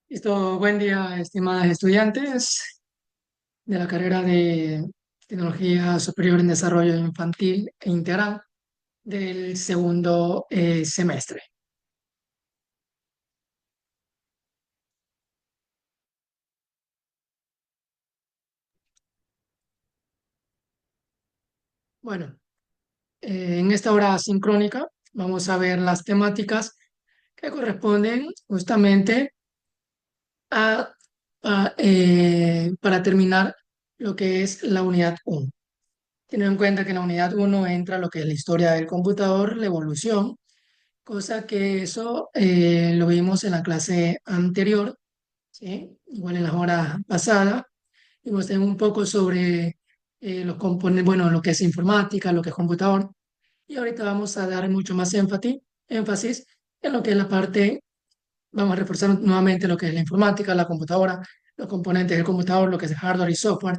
Buen día, estimadas estudiantes de la carrera de Tecnología Superior en Desarrollo Infantil e Integral del segundo semestre. Bueno, en esta hora sincrónica vamos a ver las temáticas que corresponden justamente a, para terminar lo que es la unidad 1. Teniendo en cuenta que en la unidad 1 entra lo que es la historia del computador, la evolución, cosa que eso lo vimos en la clase anterior, ¿sí? Igual en las horas pasadas. Vimos también un poco sobre los componentes, bueno, lo que es informática, lo que es computador. Y ahorita vamos a dar mucho más énfasis en lo que es la parte, vamos a reforzar nuevamente lo que es la informática, la computadora, los componentes del computador, lo que es el hardware y software,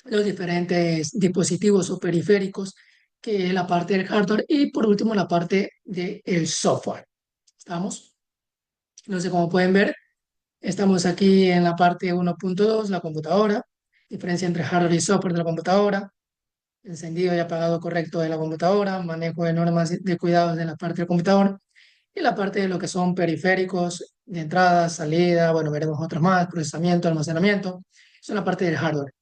los diferentes dispositivos o periféricos, que es la parte del hardware, y por último la parte del software. ¿Estamos? No sé cómo pueden ver, estamos aquí en la parte 1.2, la computadora, diferencia entre hardware y software de la computadora, encendido y apagado correcto de la computadora, manejo de normas de cuidados de la parte del computador y la parte de lo que son periféricos de entrada, salida, bueno, veremos otros más, procesamiento, almacenamiento, eso es la parte del hardware.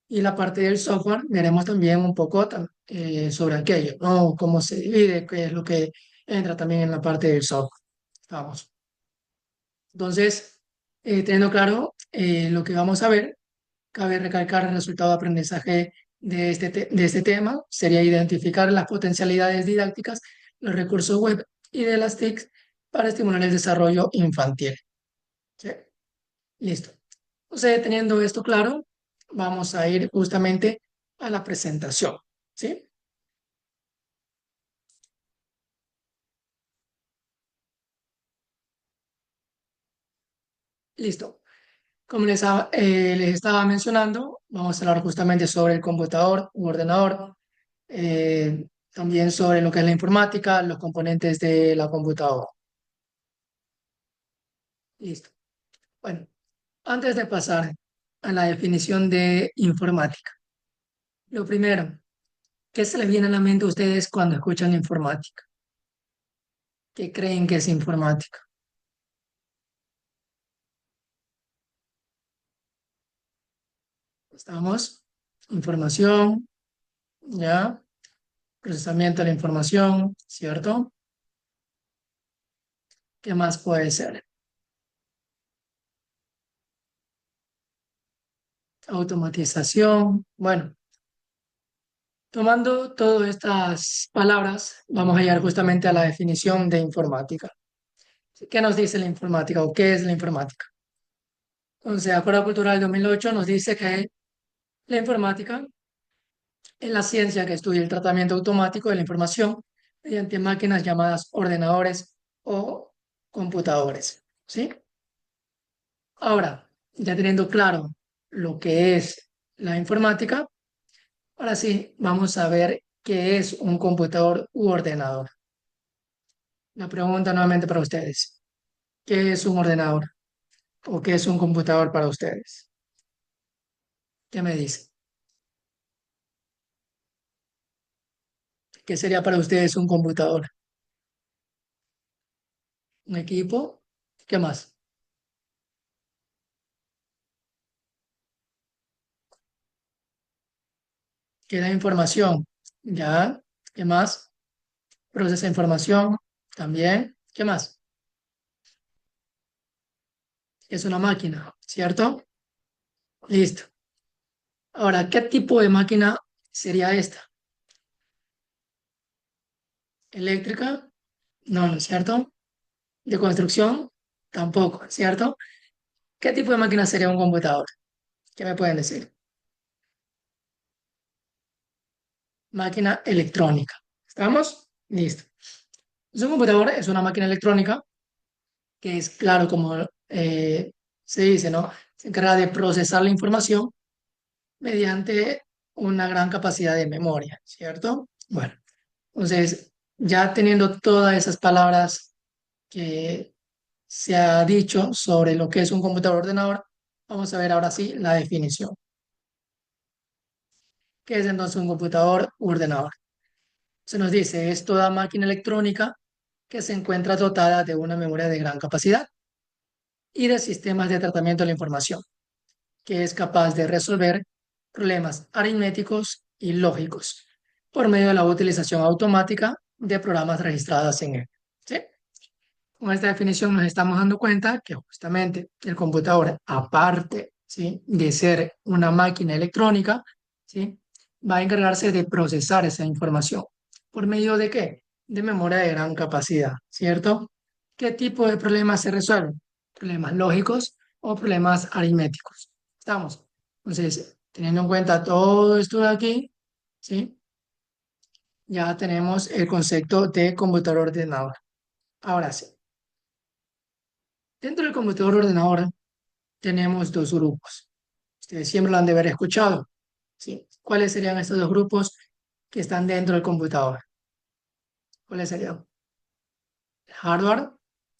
Y la parte del software, veremos también un poco sobre aquello, ¿no? Cómo se divide, qué es lo que entra también en la parte del software. Vamos. Entonces, teniendo claro lo que vamos a ver, cabe recalcar el resultado de aprendizaje de este tema, sería identificar las potencialidades didácticas, los recursos web y de las TIC para estimular el desarrollo infantil. ¿Sí? Listo. Entonces, teniendo esto claro, vamos a ir justamente a la presentación. ¿Sí? Listo. Como les estaba mencionando, vamos a hablar justamente sobre el computador u ordenador, también sobre lo que es la informática, los componentes de la computadora. Listo. Bueno, antes de pasar a la definición de informática, lo primero, ¿qué se les viene a la mente a ustedes cuando escuchan informática? ¿Qué creen que es informática? Estamos, información, ya, procesamiento de la información, ¿cierto? ¿Qué más puede ser? Automatización. Bueno, tomando todas estas palabras, vamos a llegar justamente a la definición de informática. ¿Qué nos dice la informática o qué es la informática? Entonces, el Acuerdo Cultural 2008 nos dice que la informática es la ciencia que estudia el tratamiento automático de la información mediante máquinas llamadas ordenadores o computadores. ¿Sí? Ahora, ya teniendo claro lo que es la informática, ahora sí, vamos a ver qué es un computador u ordenador. La pregunta nuevamente para ustedes. ¿Qué es un ordenador o qué es un computador para ustedes? ¿Qué me dice? ¿Qué sería para ustedes un computador? ¿Un equipo? ¿Qué más? ¿Qué da información? ¿Ya? ¿Qué más? Procesa información también. ¿Qué más? Es una máquina, ¿cierto? Listo. Ahora, ¿qué tipo de máquina sería esta? ¿Eléctrica? No, ¿no es cierto? ¿De construcción? Tampoco, ¿cierto? ¿Qué tipo de máquina sería un computador? ¿Qué me pueden decir? Máquina electrónica. ¿Estamos? Listo. Entonces, un computador es una máquina electrónica que es, claro, como se dice, ¿no? Se encarga de procesar la información mediante una gran capacidad de memoria, ¿cierto? Bueno, entonces, ya teniendo todas esas palabras que se ha dicho sobre lo que es un computador ordenador, vamos a ver ahora sí la definición. ¿Qué es entonces un computador ordenador? Se nos dice, es toda máquina electrónica que se encuentra dotada de una memoria de gran capacidad y de sistemas de tratamiento de la información, que es capaz de resolver problemas aritméticos y lógicos por medio de la utilización automática de programas registrados en él. ¿Sí? Con esta definición nos estamos dando cuenta que justamente el computador, aparte, ¿sí?, de ser una máquina electrónica, ¿sí?, va a encargarse de procesar esa información. ¿Por medio de qué? De memoria de gran capacidad, ¿cierto? ¿Qué tipo de problemas se resuelven? ¿Problemas lógicos o problemas aritméticos? ¿Estamos? Entonces, teniendo en cuenta todo esto de aquí, ¿sí?, ya tenemos el concepto de computador ordenador. Ahora sí. Dentro del computador ordenador tenemos dos grupos. Ustedes siempre lo han de haber escuchado, ¿sí? ¿Cuáles serían estos dos grupos que están dentro del computador? ¿Cuáles serían? El hardware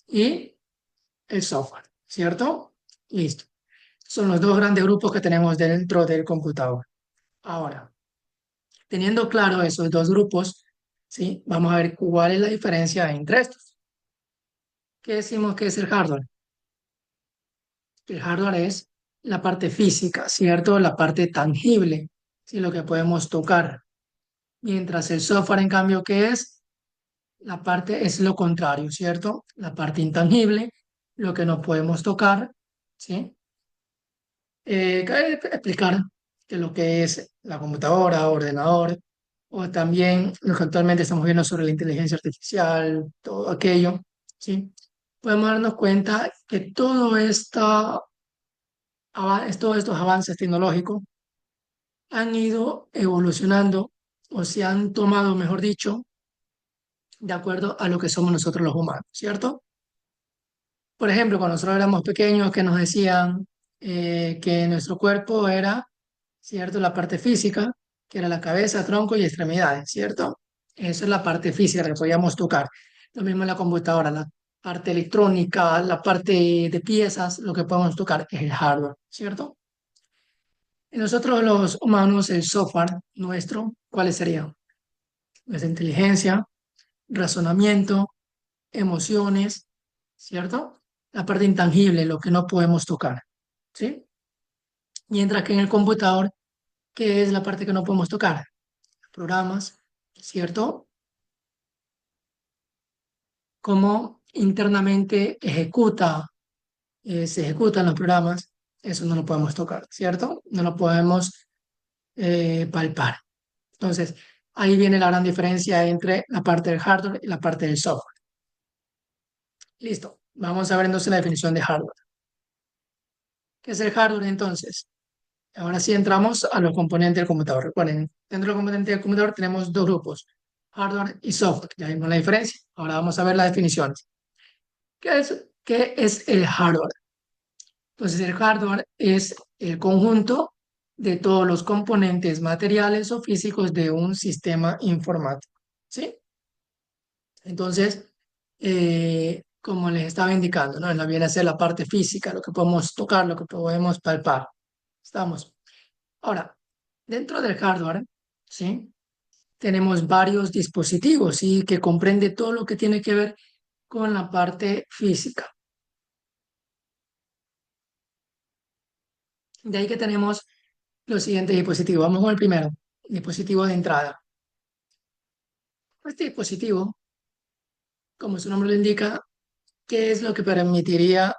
y el software, ¿cierto? Listo. Son los dos grandes grupos que tenemos dentro del computador. Ahora, teniendo claro esos dos grupos, ¿sí?, vamos a ver cuál es la diferencia entre estos. ¿Qué decimos que es el hardware? El hardware es la parte física, ¿cierto? La parte tangible, ¿sí?, lo que podemos tocar. Mientras el software, en cambio, ¿qué es? La parte es lo contrario, ¿cierto? La parte intangible, lo que no podemos tocar, ¿sí? Cabe explicar que lo que es la computadora, ordenador, o también lo que actualmente estamos viendo sobre la inteligencia artificial, todo aquello, ¿sí? Podemos darnos cuenta que todos estos avances tecnológicos han ido evolucionando o se han tomado, mejor dicho, de acuerdo a lo que somos nosotros los humanos, ¿cierto? Por ejemplo, cuando nosotros éramos pequeños, que nos decían que nuestro cuerpo era, ¿cierto?, la parte física, que era la cabeza, tronco y extremidades, ¿cierto? Eso es la parte física que podíamos tocar. Lo mismo en la computadora, la parte electrónica, la parte de piezas, lo que podemos tocar es el hardware, ¿cierto? Y nosotros los humanos, el software nuestro, ¿cuáles serían? Nuestra inteligencia, razonamiento, emociones, ¿cierto? La parte intangible, lo que no podemos tocar, ¿sí? Mientras que en el computador, ¿qué es la parte que no podemos tocar? Programas, ¿cierto? Cómo internamente se ejecutan los programas, eso no lo podemos tocar, ¿cierto? No lo podemos palpar. Entonces, ahí viene la gran diferencia entre la parte del hardware y la parte del software. Listo. Vamos a ver entonces la definición de hardware. ¿Qué es el hardware entonces? Ahora sí entramos a los componentes del computador. Recuerden, dentro del componente del computador tenemos dos grupos, hardware y software. Ya vimos la diferencia. Ahora vamos a ver las definiciones. Qué es el hardware? Entonces, el hardware es el conjunto de todos los componentes materiales o físicos de un sistema informático. ¿Sí? Entonces, como les estaba indicando, ¿no? No viene a ser la parte física, lo que podemos tocar, lo que podemos palpar. Estamos. Ahora, dentro del hardware, ¿sí?, tenemos varios dispositivos, ¿sí?, que comprende todo lo que tiene que ver con la parte física. De ahí que tenemos los siguientes dispositivos. Vamos con el primero, dispositivo de entrada. Este dispositivo, como su nombre lo indica, ¿qué es lo que permitiría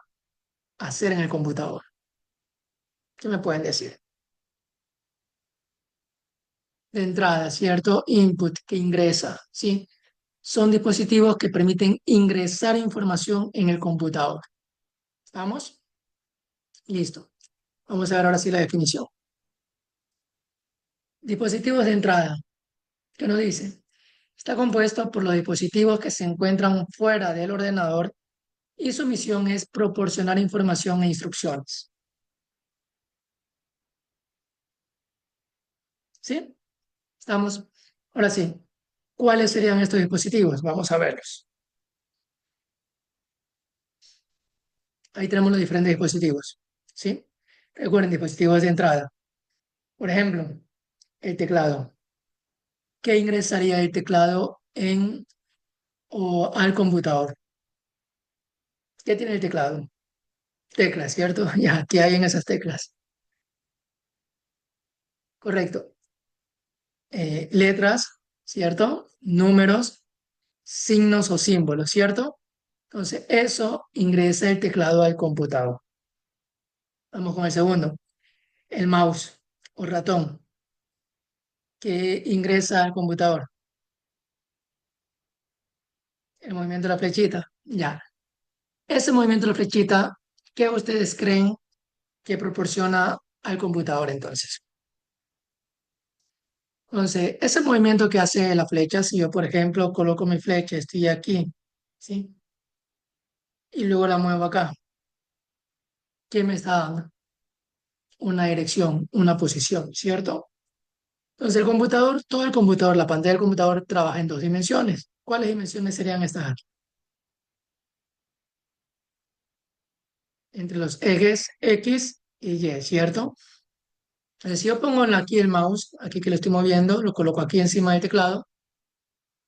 hacer en el computador? ¿Qué me pueden decir? De entrada, ¿cierto? Input que ingresa, ¿sí? Son dispositivos que permiten ingresar información en el computador. ¿Estamos? Listo. Vamos a ver ahora sí la definición. Dispositivos de entrada. ¿Qué nos dice? Está compuesto por los dispositivos que se encuentran fuera del ordenador y su misión es proporcionar información e instrucciones. ¿Sí? ¿Estamos? Ahora sí. ¿Cuáles serían estos dispositivos? Vamos a verlos. Ahí tenemos los diferentes dispositivos, ¿sí? Recuerden, dispositivos de entrada. Por ejemplo, el teclado. ¿Qué ingresaría el teclado o al computador? ¿Qué tiene el teclado? Teclas, ¿cierto? Ya, ¿qué hay en esas teclas? Correcto. Letras, ¿cierto? Números, signos o símbolos, ¿cierto? Entonces, eso ingresa el teclado al computador. Vamos con el segundo. El mouse o ratón que ingresa al computador. El movimiento de la flechita. Ya. Ese movimiento de la flechita, ¿qué ustedes creen que proporciona al computador entonces? Entonces, ese movimiento que hace la flecha, si yo, por ejemplo, coloco mi flecha, estoy aquí, ¿sí? Y luego la muevo acá, ¿qué me está dando? Una dirección, una posición, ¿cierto? Entonces, el computador, todo el computador, la pantalla del computador trabaja en dos dimensiones. ¿Cuáles dimensiones serían estas aquí? Entre los ejes X y Y, ¿cierto? Entonces, si yo pongo aquí el mouse, aquí que lo estoy moviendo, lo coloco aquí encima del teclado,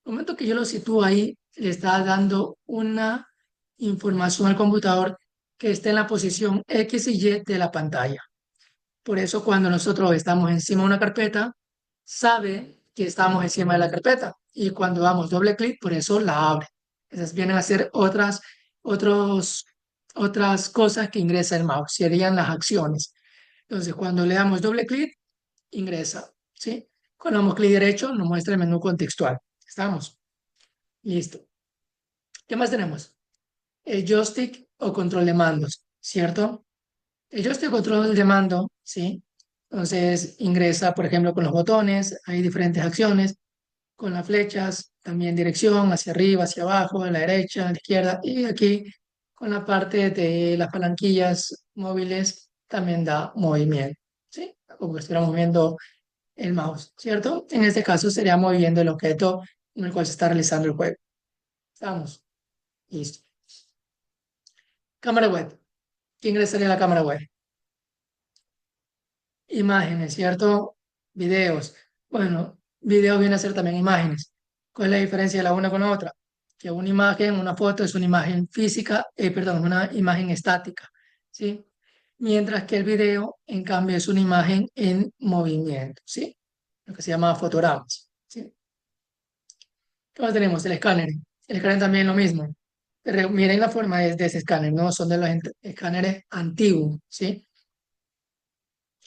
el momento que yo lo sitúo ahí, le está dando una información al computador que está en la posición X y Y de la pantalla. Por eso cuando nosotros estamos encima de una carpeta, sabe que estamos encima de la carpeta. Y cuando damos doble clic, por eso la abre. Esas vienen a ser otros, otras cosas que ingresa el mouse, serían las acciones. Entonces, cuando le damos doble clic, ingresa, ¿sí? Cuando damos clic derecho, nos muestra el menú contextual. ¿Estamos? Listo. ¿Qué más tenemos? El joystick o control de mandos, ¿cierto? El joystick o control de mando, ¿sí? Entonces ingresa, por ejemplo, con los botones, hay diferentes acciones, con las flechas, también dirección hacia arriba, hacia abajo, a la derecha, a la izquierda, y aquí con la parte de las palanquillas móviles también da movimiento, ¿sí? Como que estuviéramos moviendo el mouse, ¿cierto? En este caso sería moviendo el objeto en el cual se está realizando el juego. Estamos, listo. Cámara web. ¿Qué ingresaría a la cámara web? Imágenes, ¿cierto? Videos. Bueno, videos viene a ser también imágenes. ¿Cuál es la diferencia de la una con la otra? Que una imagen, una foto es una imagen física, perdón, una imagen estática, ¿sí? Mientras que el video, en cambio, es una imagen en movimiento, ¿sí? Lo que se llama fotogramas, ¿sí? ¿Qué más tenemos? El escáner. El escáner también lo mismo. Pero miren la forma de ese escáner, ¿no? Son de los escáneres antiguos, ¿sí?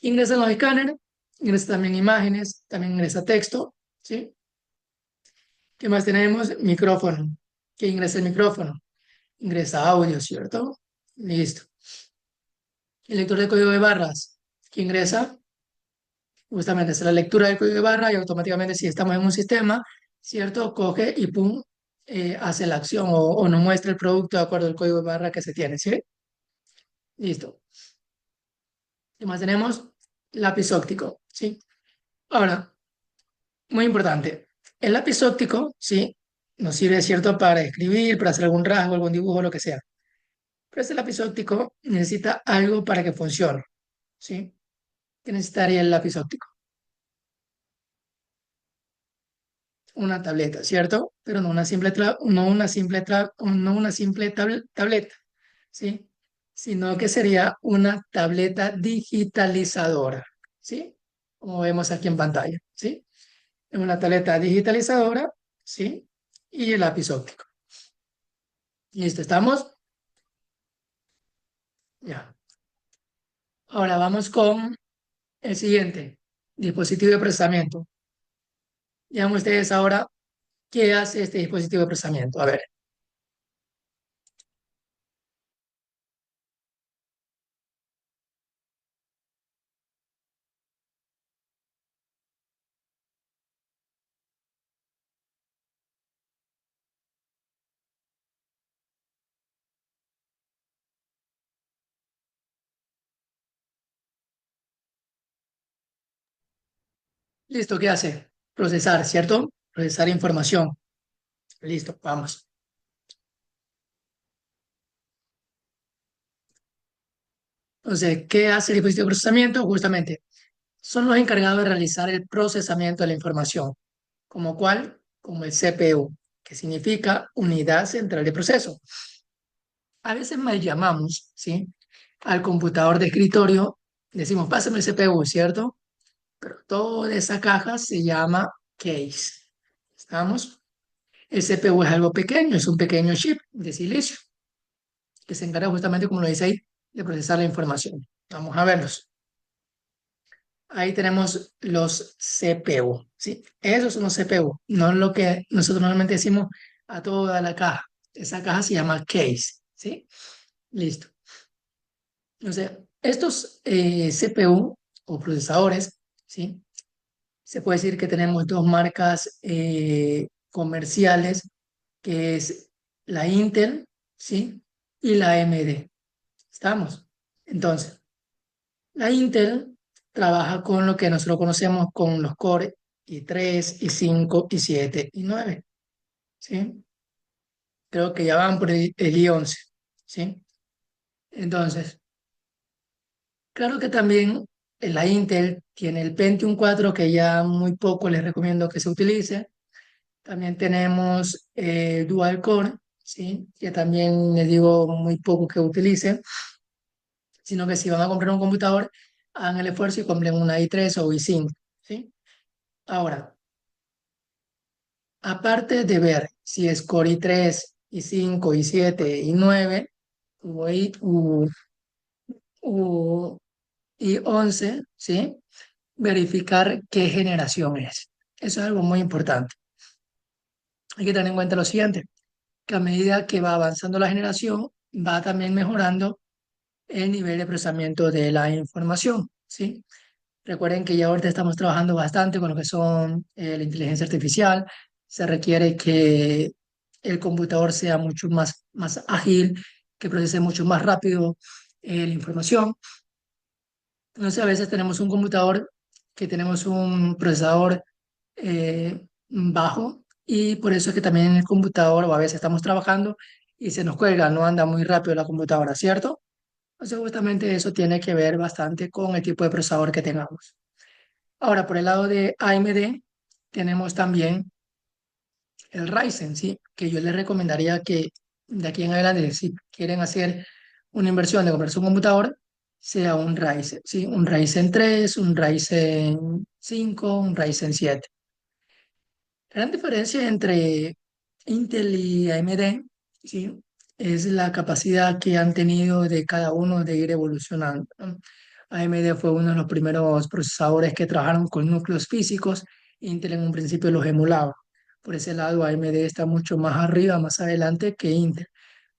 Ingresan los escáneres, ingresa también imágenes, también ingresa texto, ¿sí? ¿Qué más tenemos? Micrófono. ¿Qué ingresa el micrófono? Ingresa audio, ¿cierto? Listo. El lector de código de barras. ¿Qué ingresa? Justamente es la lectura del código de barra y automáticamente si estamos en un sistema, ¿cierto? Coge y pum, hace la acción o nos muestra el producto de acuerdo al código de barra que se tiene, ¿sí? Listo. ¿Qué más tenemos? Lápiz óptico, ¿sí? Ahora, muy importante. El lápiz óptico, sí, nos sirve, ¿cierto?, para escribir, para hacer algún rasgo, algún dibujo, lo que sea. Pero este lápiz óptico necesita algo para que funcione, ¿sí? ¿Qué necesitaría el lápiz óptico? Una tableta, ¿cierto? Pero no una simple, no una simple tableta, ¿sí? Sino que sería una tableta digitalizadora, ¿sí? Como vemos aquí en pantalla, ¿sí? Una tableta digitalizadora, ¿sí? Y el lápiz óptico. ¿Listo? ¿Estamos? Ya. Ahora vamos con el siguiente, dispositivo de procesamiento. Vean ustedes ahora qué hace este dispositivo de procesamiento. A ver, listo, ¿qué hace? Procesar, ¿cierto? Procesar información. Listo, vamos. Entonces, ¿qué hace el dispositivo de procesamiento? Justamente, son los encargados de realizar el procesamiento de la información. ¿Como cuál? Como el CPU, que significa Unidad Central de Proceso. A veces mal llamamos, ¿sí? Al computador de escritorio, decimos, pásame el CPU, ¿cierto? Pero toda esa caja se llama case. ¿Estamos? El CPU es algo pequeño, es un pequeño chip de silicio que se encarga justamente, como lo dice ahí, de procesar la información. Vamos a verlos. Ahí tenemos los CPU, ¿sí? Esos son los CPU, no lo que nosotros normalmente decimos a toda la caja. Esa caja se llama case, ¿sí? Listo. Entonces, estos CPU o procesadores, ¿sí? Se puede decir que tenemos dos marcas comerciales, que es la Intel, ¿sí? Y la AMD. ¿Estamos? Entonces, la Intel trabaja con lo que nosotros conocemos con los Core i3, i5, i7 y 9, ¿sí? Creo que ya van por el i11, ¿sí? Entonces, claro que también la Intel tiene el Pentium 4 que ya muy poco les recomiendo que se utilice. También tenemos Dual Core, ¿sí? Que también les digo muy poco que utilice, sino que si van a comprar un computador, hagan el esfuerzo y compren una i3 o i5, ¿sí? Ahora, aparte de ver si es Core i3, i5, i7, i9 o u i11, ¿sí? Verificar qué generación es. Eso es algo muy importante. Hay que tener en cuenta lo siguiente, que a medida que va avanzando la generación, va también mejorando el nivel de procesamiento de la información, ¿sí? Recuerden que ya ahorita estamos trabajando bastante con lo que son la inteligencia artificial. Se requiere que el computador sea mucho más ágil, que procese mucho más rápido la información. Entonces, a veces tenemos un computador que tenemos un procesador bajo y por eso es que también en el computador o a veces estamos trabajando y se nos cuelga, no anda muy rápido la computadora, ¿cierto? Entonces, justamente eso tiene que ver bastante con el tipo de procesador que tengamos. Ahora, por el lado de AMD, tenemos también el Ryzen, ¿sí? Que yo les recomendaría que de aquí en adelante, si quieren hacer una inversión de comprarse un computador, sea un Ryzen, ¿sí? Un Ryzen 3, un Ryzen 5, un Ryzen 7. La gran diferencia entre Intel y AMD, ¿sí? Es la capacidad que han tenido de cada uno de ir evolucionando, ¿no? AMD fue uno de los primeros procesadores que trabajaron con núcleos físicos. Intel en un principio los emulaba. Por ese lado, AMD está mucho más arriba, más adelante que Intel.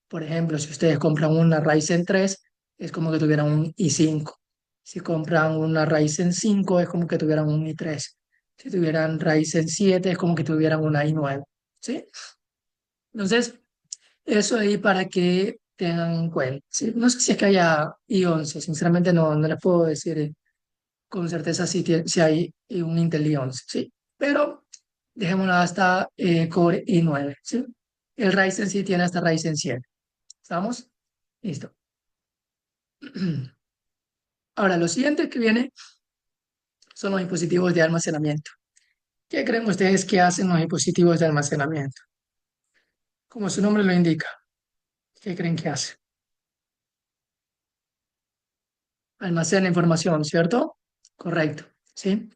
Por ejemplo, si ustedes compran una Ryzen 3, es como que tuvieran un i5. Si compran una Ryzen 5, es como que tuvieran un i3. Si tuvieran Ryzen 7, es como que tuvieran una i9. ¿Sí? Entonces, eso ahí para que tengan en cuenta. ¿Sí? No sé si es que haya i11, sinceramente no les puedo decir con certeza si hay un Intel i11, ¿sí? Pero dejémoslo hasta Core i9, ¿sí? El Ryzen sí tiene hasta Ryzen 7. ¿Estamos? Listo. Ahora, lo siguiente que viene son los dispositivos de almacenamiento. ¿Qué creen ustedes que hacen los dispositivos de almacenamiento? Como su nombre lo indica, ¿qué creen que hace? Almacena información, ¿cierto? Correcto, ¿sí?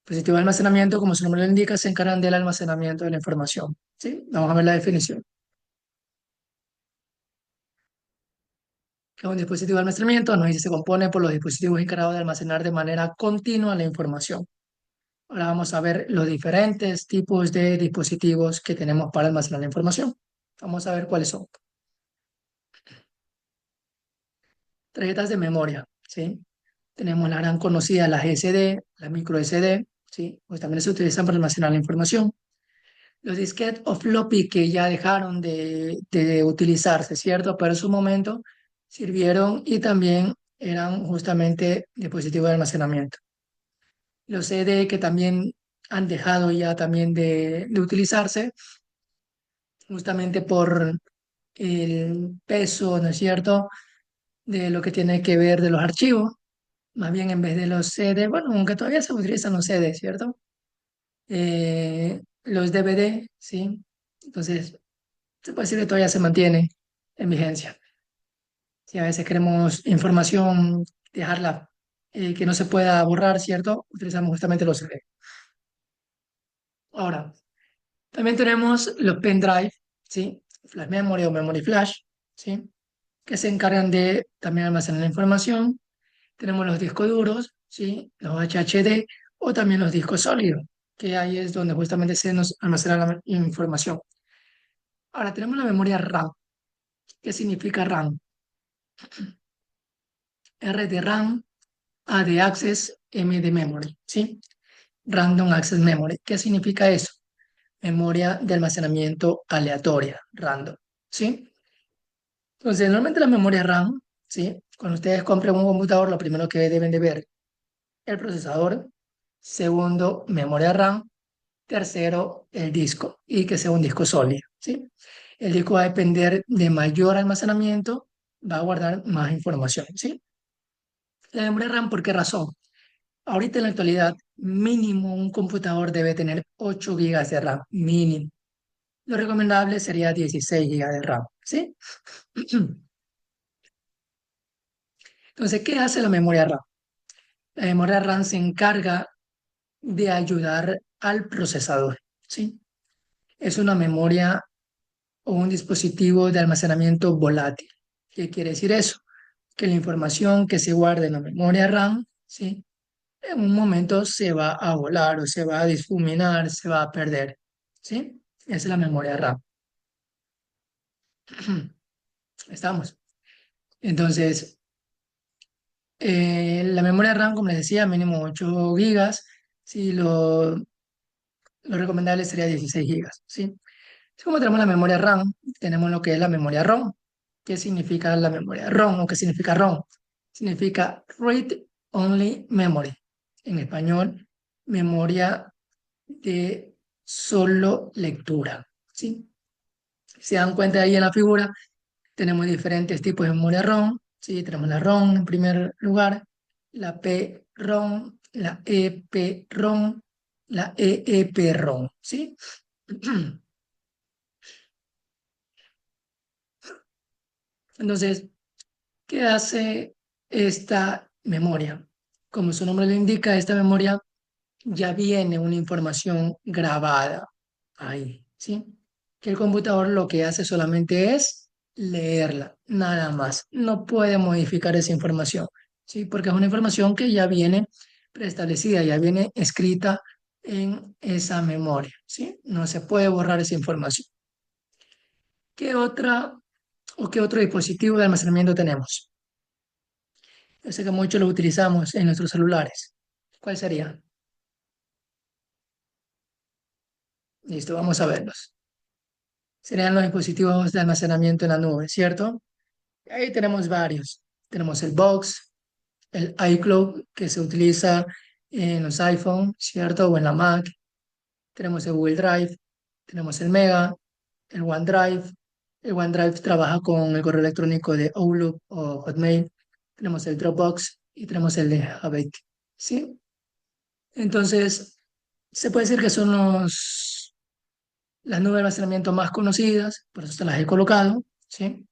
Dispositivos de almacenamiento, como su nombre lo indica, se encargan del almacenamiento de la información, ¿sí? Vamos a ver la definición. Que un dispositivo de almacenamiento nos dice se compone por los dispositivos encargados de almacenar de manera continua la información. Ahora vamos a ver los diferentes tipos de dispositivos que tenemos para almacenar la información. Vamos a ver cuáles son. Tarjetas de memoria, ¿sí? Tenemos la gran conocida, las SD, las micro SD, ¿sí? Pues también se utilizan para almacenar la información. Los disquetes o floppy que ya dejaron de utilizarse, ¿cierto? Pero en su momento sirvieron y también eran justamente dispositivos de almacenamiento. Los CD que también han dejado ya también de utilizarse, justamente por el peso, ¿no es cierto? de lo que tiene que ver de los archivos, más bien en vez de los CD, bueno, aunque todavía se utilizan los CD, ¿cierto? Los DVD, ¿sí? Entonces, se puede decir que todavía se mantiene en vigencia. Si a veces queremos información, dejarla que no se pueda borrar, ¿cierto? Utilizamos justamente los CD. Ahora, también tenemos los pendrive, ¿sí? Flash memory o memory flash, ¿sí? Que se encargan de también almacenar la información. Tenemos los discos duros, ¿sí? Los HHD o también los discos sólidos, que ahí es donde justamente se nos almacena la información. Ahora tenemos la memoria RAM. ¿Qué significa RAM? R de RAM, A de Access, M de Memory, ¿sí? Random Access Memory. ¿Qué significa eso? Memoria de almacenamiento aleatoria, random, ¿sí? Entonces, normalmente la memoria RAM, ¿sí? Cuando ustedes compren un computador, lo primero que deben de ver, el procesador, segundo, memoria RAM, tercero, el disco, y que sea un disco sólido, ¿sí? El disco va a depender de mayor almacenamiento, va a guardar más información, ¿sí? La memoria RAM, ¿por qué razón? Ahorita en la actualidad, mínimo un computador debe tener 8 gigas de RAM, mínimo. Lo recomendable sería 16 gigas de RAM, ¿sí? Entonces, ¿qué hace la memoria RAM? La memoria RAM se encarga de ayudar al procesador, ¿sí? Es una memoria o un dispositivo de almacenamiento volátil. ¿Qué quiere decir eso? Que la información que se guarda en la memoria RAM, ¿sí? En un momento se va a volar o se va a difuminar, se va a perder, ¿sí? Esa es la memoria RAM. Estamos. Entonces, la memoria RAM, como les decía, mínimo 8 gigas. Sí, lo recomendable sería 16 gigas, ¿sí? Así como tenemos la memoria RAM, tenemos lo que es la memoria ROM. ¿Qué significa la memoria ROM o qué significa ROM? Significa Read Only Memory. En español, memoria de solo lectura, ¿sí? Si se dan cuenta ahí en la figura, tenemos diferentes tipos de memoria ROM, ¿sí? Tenemos la ROM en primer lugar, la PROM, la EPROM, la EEPROM, ¿sí? Entonces, ¿qué hace esta memoria? Como su nombre lo indica, esta memoria ya viene una información grabada ahí, ¿sí? Que el computador lo que hace solamente es leerla, nada más. No puede modificar esa información, ¿sí? Porque es una información que ya viene preestablecida, ya viene escrita en esa memoria, ¿sí? No se puede borrar esa información. ¿Qué otra o qué otro dispositivo de almacenamiento tenemos? Yo sé que muchos lo utilizamos en nuestros celulares. ¿Cuál sería? Listo, vamos a verlos. Serían los dispositivos de almacenamiento en la nube, ¿cierto? Ahí tenemos varios. Tenemos el Box, el iCloud, que se utiliza en los iPhone, ¿cierto? O en la Mac. Tenemos el Google Drive, tenemos el Mega, el OneDrive. El OneDrive trabaja con el correo electrónico de Outlook o Hotmail. Tenemos el Dropbox y tenemos el de Habit, ¿sí? Entonces, se puede decir que son las nubes de almacenamiento más conocidas, por eso te las he colocado, ¿sí?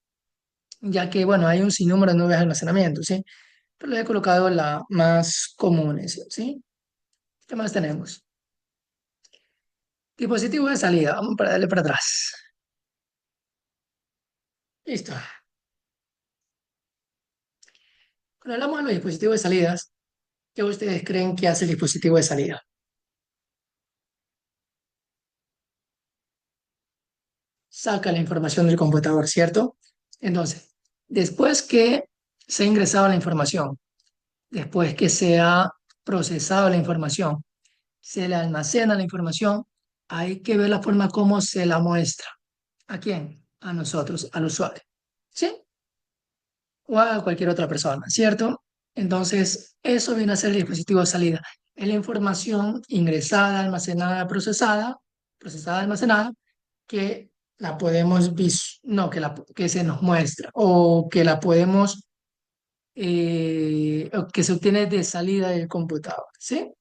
Ya que, bueno, hay un sinnúmero de nubes de almacenamiento, ¿sí? Pero les he colocado las más comunes, ¿sí? ¿Qué más tenemos? Dispositivo de salida, vamos para darle para atrás. Listo. Cuando hablamos de los dispositivos de salidas, ¿qué ustedes creen que hace el dispositivo de salida? Saca la información del computador, ¿cierto? Entonces, después que se ha ingresado la información, después que se ha procesado la información, se le almacena la información, hay que ver la forma como se la muestra. ¿A quién? A nosotros, al usuario. ¿Sí? O a cualquier otra persona, ¿cierto? Entonces, eso viene a ser el dispositivo de salida. Es la información ingresada, almacenada, procesada, almacenada, que la podemos no, que se nos muestra o que la podemos o que se obtiene de salida del computador, ¿sí?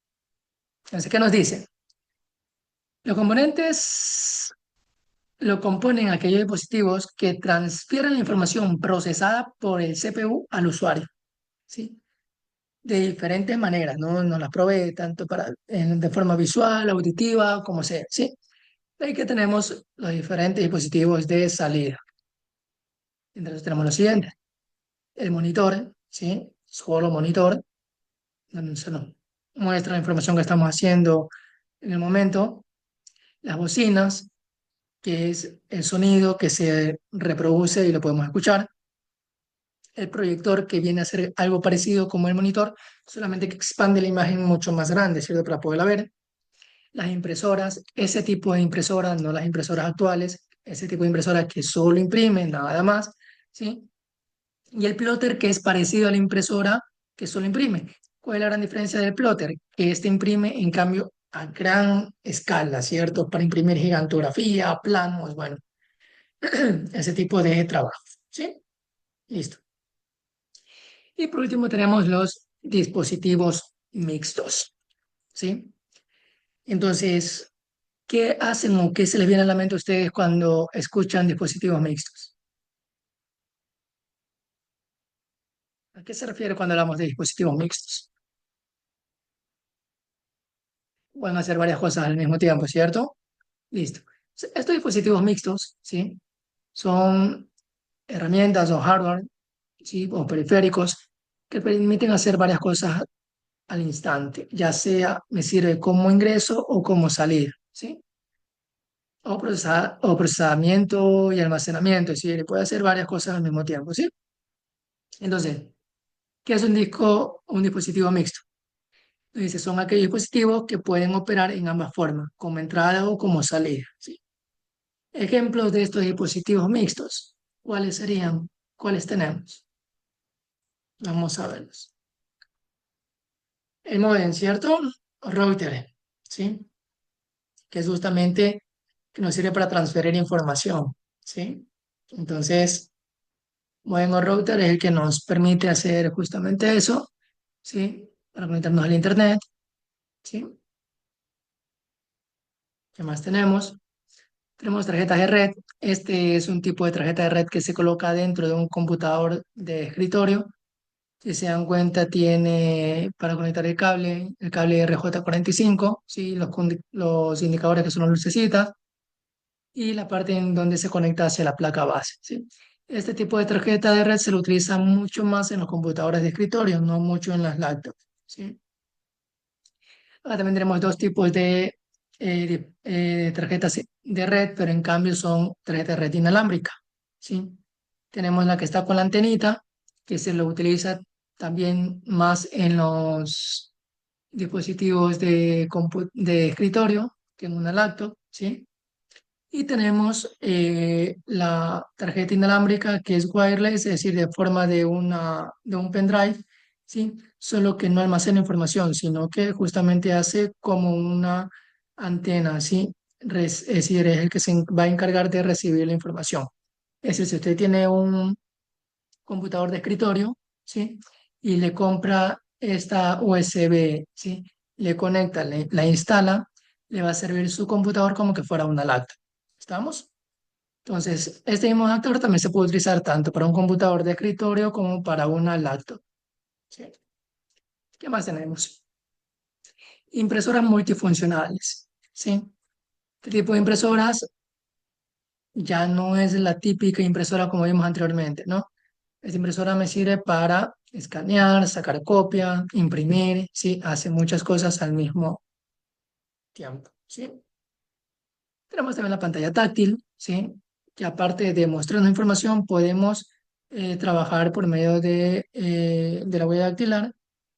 Entonces, ¿qué nos dice? Los componentes lo componen aquellos dispositivos que transfieren la información procesada por el CPU al usuario, ¿sí? De diferentes maneras, ¿no? Nos las provee tanto de forma visual, auditiva, como sea, ¿sí? Ahí que tenemos los diferentes dispositivos de salida. Entonces tenemos lo siguiente, el monitor, ¿sí? Solo monitor, donde se nos muestra la información que estamos haciendo en el momento. Las bocinas, que es el sonido que se reproduce y lo podemos escuchar. El proyector, que viene a ser algo parecido como el monitor, solamente que expande la imagen mucho más grande, ¿cierto? Para poderla ver. Las impresoras, ese tipo de impresoras, no las impresoras actuales, ese tipo de impresoras que solo imprimen, nada más, ¿sí? Y el plotter, que es parecido a la impresora que solo imprime. ¿Cuál es la gran diferencia del plotter? Que este imprime, en cambio, a gran escala, ¿cierto? Para imprimir gigantografía, planos, bueno, ese tipo de trabajo, ¿sí? Listo. Y por último tenemos los dispositivos mixtos, ¿sí? Entonces, ¿qué hacen o qué se les viene a la mente a ustedes cuando escuchan dispositivos mixtos? ¿A qué se refiere cuando hablamos de dispositivos mixtos? Pueden hacer varias cosas al mismo tiempo, ¿cierto? Listo. Estos dispositivos mixtos, ¿sí? Son herramientas o hardware, ¿sí? O periféricos que permiten hacer varias cosas al instante, ya sea me sirve como ingreso o como salida, ¿sí? O procesamiento y almacenamiento, es decir, puede hacer varias cosas al mismo tiempo, ¿sí? Entonces, ¿qué es un dispositivo mixto? Dice, son aquellos dispositivos que pueden operar en ambas formas, como entrada o como salida, ¿sí? Ejemplos de estos dispositivos mixtos, ¿cuáles serían? ¿Cuáles tenemos? Vamos a verlos. El modem, ¿cierto? Router, ¿sí? Que es justamente que nos sirve para transferir información, ¿sí? Entonces, modem o router es el que nos permite hacer justamente eso, ¿sí? Para conectarnos al internet, ¿sí? ¿Qué más tenemos? Tenemos tarjetas de red. Este es un tipo de tarjeta de red que se coloca dentro de un computador de escritorio. Si se dan cuenta, tiene para conectar el cable RJ45, ¿sí? Los indicadores que son las lucecitas y la parte en donde se conecta hacia la placa base, ¿sí? Este tipo de tarjeta de red se lo utiliza mucho más en los computadores de escritorio, no mucho en las laptops, ¿sí? Ahora también tenemos dos tipos de tarjetas de red, pero en cambio son tarjetas de red inalámbrica, ¿sí? Tenemos la que está con la antenita, que se lo utiliza también más en los dispositivos de escritorio que en una laptop, ¿sí? Y tenemos la tarjeta inalámbrica que es wireless, es decir, de forma de un pendrive, ¿sí? Solo que no almacena información, sino que justamente hace como una antena, ¿sí? Es decir, es el que va a encargar de recibir la información. Es decir, si usted tiene un computador de escritorio, ¿sí? Y le compra esta USB, ¿sí? Le conecta, la instala, le va a servir su computador como que fuera una laptop. ¿Estamos? Entonces, este mismo adaptador también se puede utilizar tanto para un computador de escritorio como para una laptop, ¿sí? ¿Qué más tenemos? Impresoras multifuncionales, ¿sí? Este tipo de impresoras ya no es la típica impresora como vimos anteriormente, ¿no? Esta impresora me sirve para escanear, sacar copia, imprimir, ¿sí? Hace muchas cosas al mismo tiempo, ¿sí? Tenemos también la pantalla táctil, ¿sí? Que aparte de mostrarnos información, podemos trabajar por medio de la huella dactilar,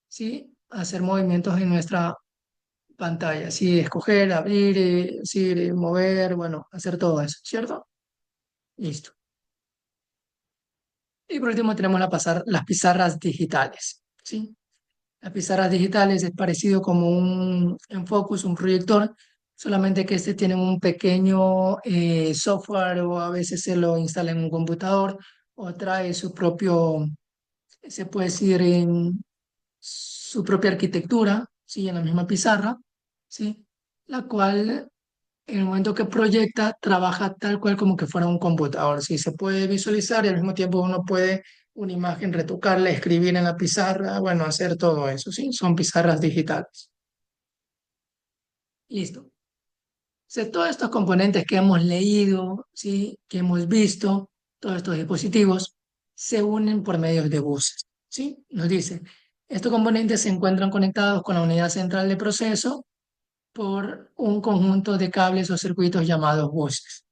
¿sí? Hacer movimientos en nuestra pantalla, ¿sí? Escoger, abrir, sí, mover, bueno, hacer todo eso, ¿cierto? Listo. Y por último tenemos las pizarras digitales, ¿sí? Las pizarras digitales es parecido como en Focus, un proyector, solamente que este tiene un pequeño software o a veces se lo instala en un computador o trae su propio Se puede decir en su propia arquitectura, ¿sí? En la misma pizarra, ¿sí? La cual en el momento que proyecta trabaja tal cual como que fuera un computador, ¿sí? Se puede visualizar y al mismo tiempo uno puede una imagen retocarla, escribir en la pizarra, bueno, hacer todo eso, ¿sí? Son pizarras digitales. Listo. Sea, todos estos componentes que hemos leído, ¿sí? Que hemos visto, todos estos dispositivos, se unen por medios de buses, ¿sí? Nos dice, estos componentes se encuentran conectados con la unidad central de proceso por un conjunto de cables o circuitos llamados buses.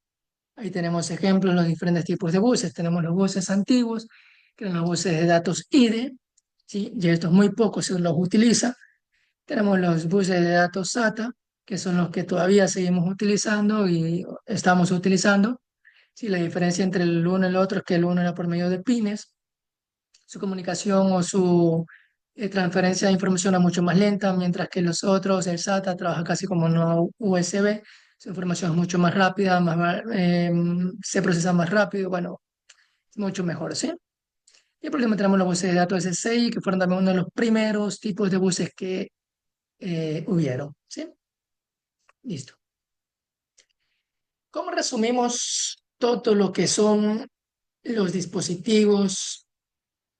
Ahí tenemos ejemplos de los diferentes tipos de buses. Tenemos los buses antiguos, que eran los buses de datos IDE, ¿sí? Ya estos muy pocos se los utiliza. Tenemos los buses de datos SATA, que son los que todavía seguimos utilizando y estamos utilizando. Sí, la diferencia entre el uno y el otro es que el uno era por medio de pines, su comunicación o su transferencia de información es mucho más lenta, mientras que los otros, el SATA, trabaja casi como una USB, su información es mucho más rápida, se procesa más rápido, bueno, es mucho mejor, ¿sí? Y por último tenemos los buses de datos SSI, que fueron también uno de los primeros tipos de buses que hubieron, ¿sí? Listo. ¿Cómo resumimos todo lo que son los dispositivos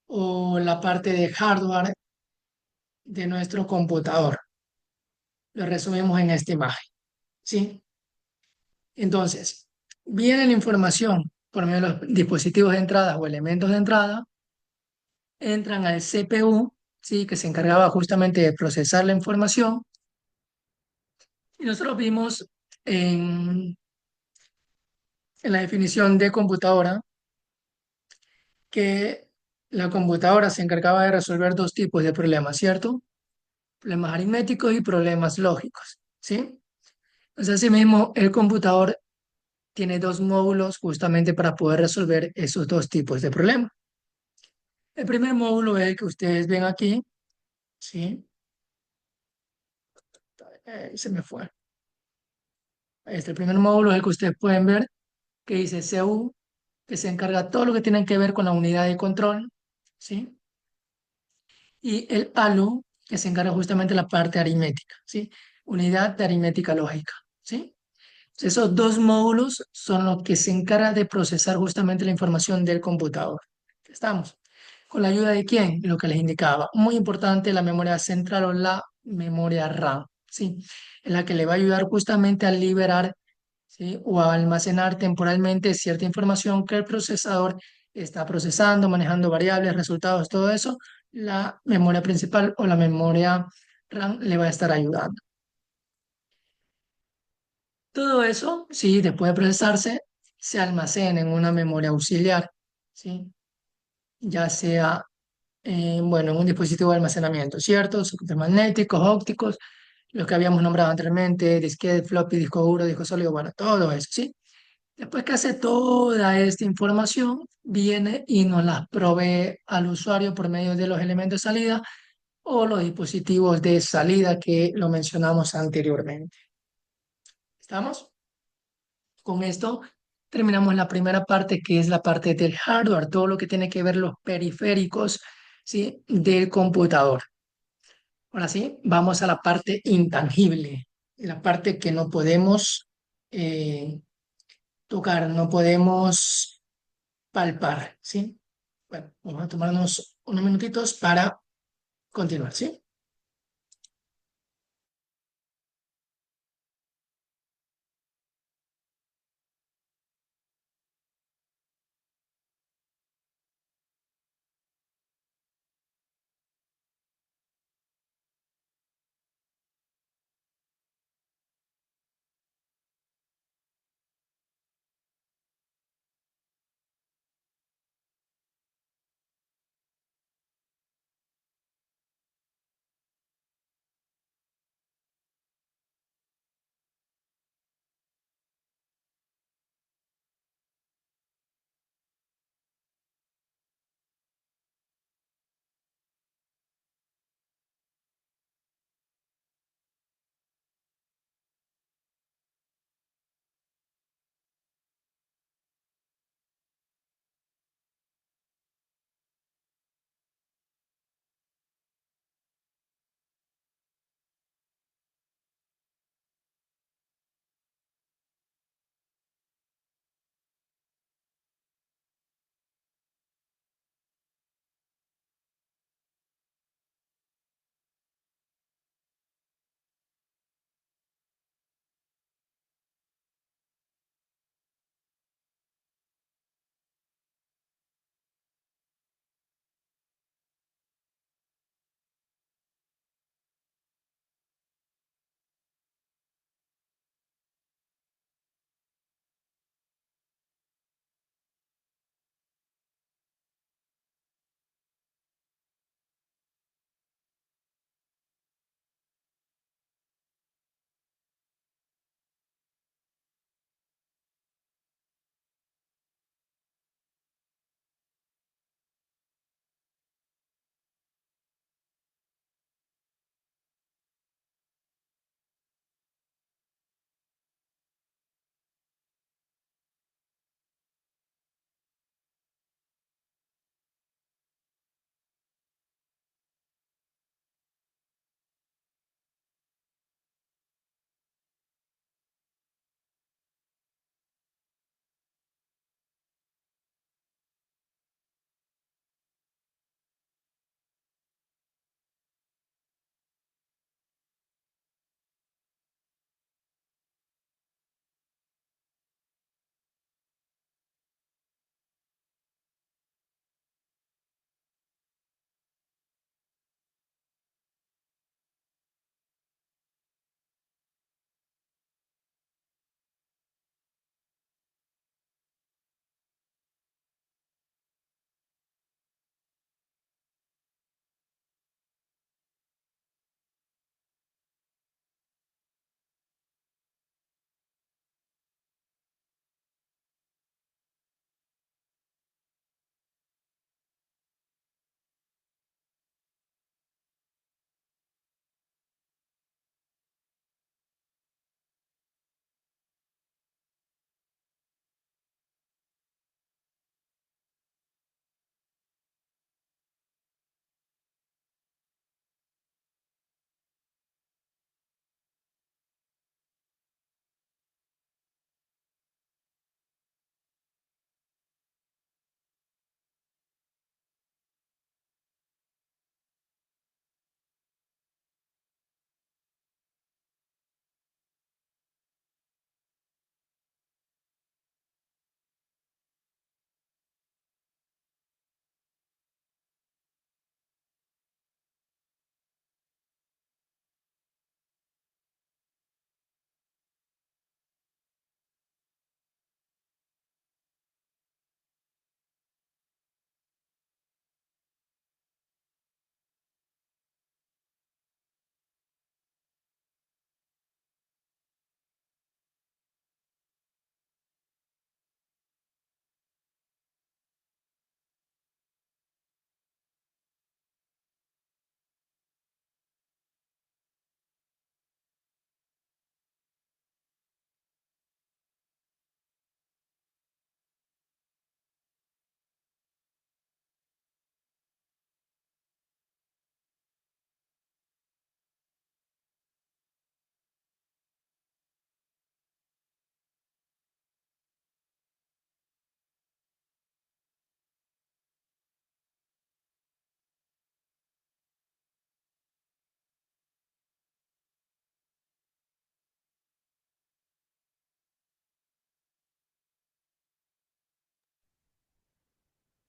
o la parte de hardware de nuestro computador? Lo resumimos en esta imagen, ¿sí? Entonces, viene la información por medio de los dispositivos de entrada o elementos de entrada, entran al CPU, ¿sí? Que se encargaba justamente de procesar la información. Y nosotros vimos en, en la definición de computadora que la computadora se encargaba de resolver dos tipos de problemas, ¿cierto? Problemas aritméticos y problemas lógicos, ¿sí? Entonces, asimismo, el computador tiene dos módulos justamente para poder resolver esos dos tipos de problemas. El primer módulo es el que ustedes ven aquí, ¿sí? Se me fue. El primer módulo es el que ustedes pueden ver, que dice CU, que se encarga de todo lo que tiene que ver con la unidad de control, ¿sí? Y el ALU, que se encarga justamente de la parte aritmética, ¿sí? Unidad de aritmética lógica, ¿sí? Esos dos módulos son los que se encargan de procesar justamente la información del computador. ¿Estamos? ¿Con la ayuda de quién? Lo que les indicaba. Muy importante, la memoria central o la memoria RAM, ¿sí? En la que le va a ayudar justamente a liberar, ¿sí? O a almacenar temporalmente cierta información que el procesador está procesando, manejando variables, resultados, todo eso. La memoria principal o la memoria RAM le va a estar ayudando. Todo eso, sí, después de procesarse, se almacena en una memoria auxiliar, ¿sí? Ya sea, bueno, en un dispositivo de almacenamiento, ¿cierto? Soportes magnéticos, ópticos, los que habíamos nombrado anteriormente, disquete, floppy, disco duro, disco sólido, bueno, todo eso, ¿sí? Después que hace toda esta información, viene y nos las provee al usuario por medio de los elementos de salida o los dispositivos de salida que lo mencionamos anteriormente. ¿Estamos? Con esto terminamos la primera parte, que es la parte del hardware, todo lo que tiene que ver los periféricos, ¿sí? Del computador. Ahora sí, vamos a la parte intangible, la parte que no podemos eh, tocar, no podemos palpar, ¿sí? Bueno, vamos a tomarnos unos minutitos para continuar, ¿sí?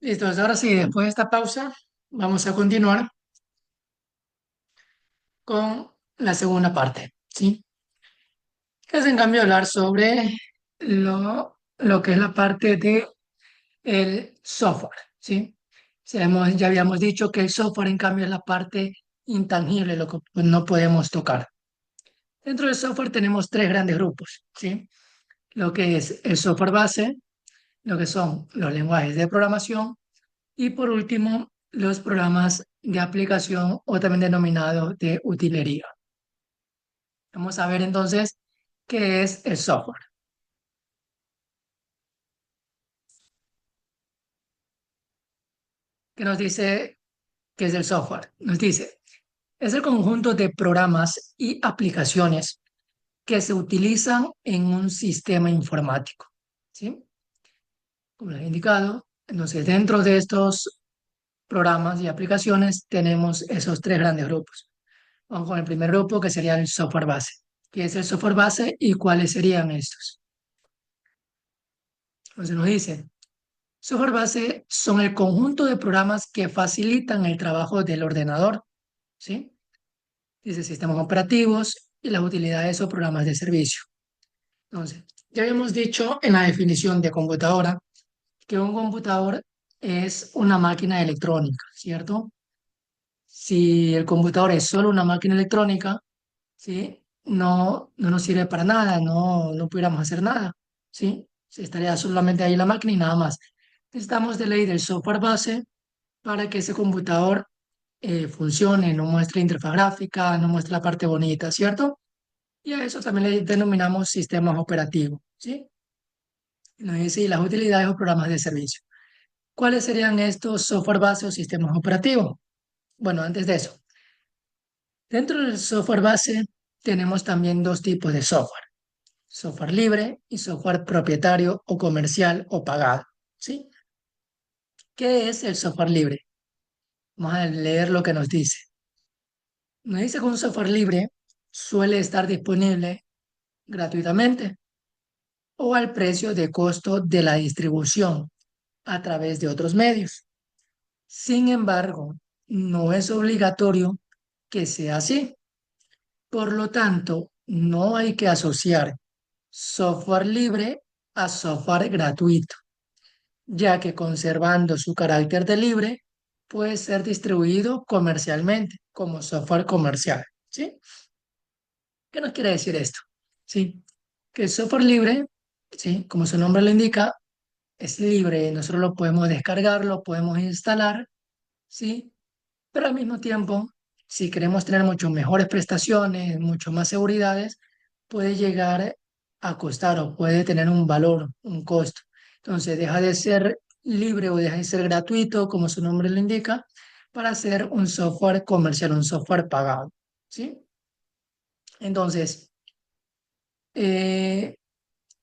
Listo, ahora sí, después de esta pausa, vamos a continuar con la segunda parte, ¿sí? Que es en cambio hablar sobre lo que es la parte de el software, ¿sí? Ya habíamos dicho que el software, en cambio, es la parte intangible, lo que pues, no podemos tocar. Dentro del software tenemos tres grandes grupos, ¿sí? Lo que es el software base, lo que son los lenguajes de programación y por último, los programas de aplicación o también denominados de utilería. Vamos a ver entonces qué es el software. ¿Qué nos dice qué es el software? Nos dice, es el conjunto de programas y aplicaciones que se utilizan en un sistema informático, ¿sí? Como les he indicado, entonces dentro de estos programas y aplicaciones tenemos esos tres grandes grupos. Vamos con el primer grupo que sería el software base. ¿Qué es el software base y cuáles serían estos? Entonces nos dice, software base son el conjunto de programas que facilitan el trabajo del ordenador, ¿sí? Dice sistemas operativos y las utilidades o programas de servicio. Entonces, ya habíamos dicho en la definición de computadora que un computador es una máquina electrónica, ¿cierto? Si el computador es solo una máquina electrónica, ¿sí? No nos sirve para nada, no pudiéramos hacer nada, ¿sí? Se estaría solamente ahí la máquina y nada más. Necesitamos de ley del software base para que ese computador funcione, no muestre interfaz gráfica, no muestre la parte bonita, ¿cierto? Y a eso también le denominamos sistemas operativos, ¿sí? Nos dice, y las utilidades o programas de servicio. ¿Cuáles serían estos software base o sistemas operativos? Bueno, antes de eso, dentro del software base tenemos también dos tipos de software: software libre y software propietario o comercial o pagado, ¿sí? ¿Qué es el software libre? Vamos a leer lo que nos dice. Nos dice que un software libre suele estar disponible gratuitamente o al precio de costo de la distribución a través de otros medios. Sin embargo, no es obligatorio que sea así. Por lo tanto, no hay que asociar software libre a software gratuito, ya que conservando su carácter de libre, puede ser distribuido comercialmente como software comercial, ¿sí? ¿Qué nos quiere decir esto? Sí, que el software libre, ¿sí? Como su nombre lo indica, es libre, nosotros lo podemos descargar, lo podemos instalar, ¿sí? Pero al mismo tiempo, si queremos tener mucho mejores prestaciones, mucho más seguridades, puede llegar a costar o puede tener un valor, un costo. Entonces deja de ser libre o deja de ser gratuito, como su nombre lo indica, para ser un software comercial, un software pagado, ¿sí? Entonces, eh,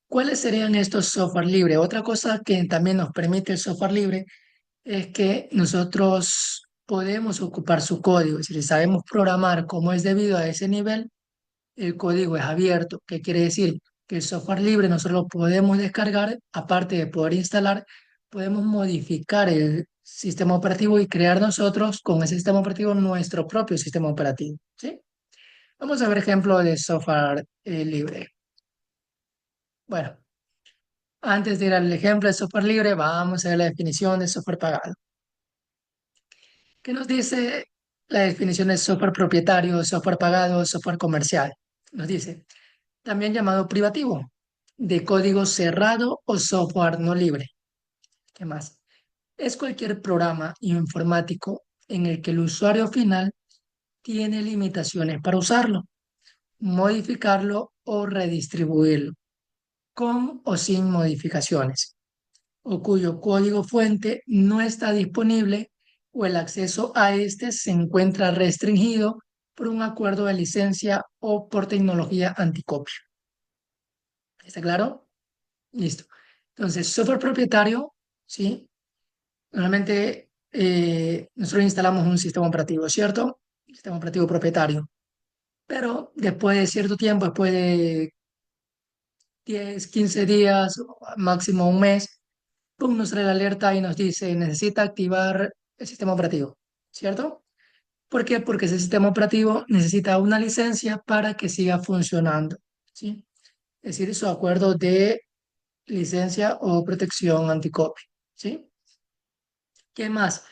¿cuáles serían estos software libre? Otra cosa que también nos permite el software libre es que nosotros podemos ocupar su código. Si sabemos programar como es debido a ese nivel, el código es abierto. ¿Qué quiere decir? Que el software libre nosotros lo podemos descargar, aparte de poder instalar, podemos modificar el sistema operativo y crear nosotros con ese sistema operativo nuestro propio sistema operativo, ¿sí? Vamos a ver ejemplo de software libre. Bueno, antes de ir al ejemplo de software libre, vamos a ver la definición de software pagado. ¿Qué nos dice la definición de software propietario, software pagado, software comercial? Nos dice, también llamado privativo, de código cerrado o software no libre. ¿Qué más? Es cualquier programa informático en el que el usuario final tiene limitaciones para usarlo, modificarlo o redistribuirlo, con o sin modificaciones, o cuyo código fuente no está disponible o el acceso a este se encuentra restringido por un acuerdo de licencia o por tecnología anticopia. ¿Está claro? Listo. Entonces, software propietario, ¿sí? Normalmente nosotros instalamos un sistema operativo, ¿cierto? Sistema operativo propietario. Pero después de cierto tiempo, después de 10, 15 días, o máximo un mes, pum, nos trae la alerta y nos dice, necesita activar el sistema operativo, ¿cierto? ¿Por qué? Porque ese sistema operativo necesita una licencia para que siga funcionando, ¿sí? Es decir, su acuerdo de licencia o protección anticopia, ¿sí? ¿Qué más?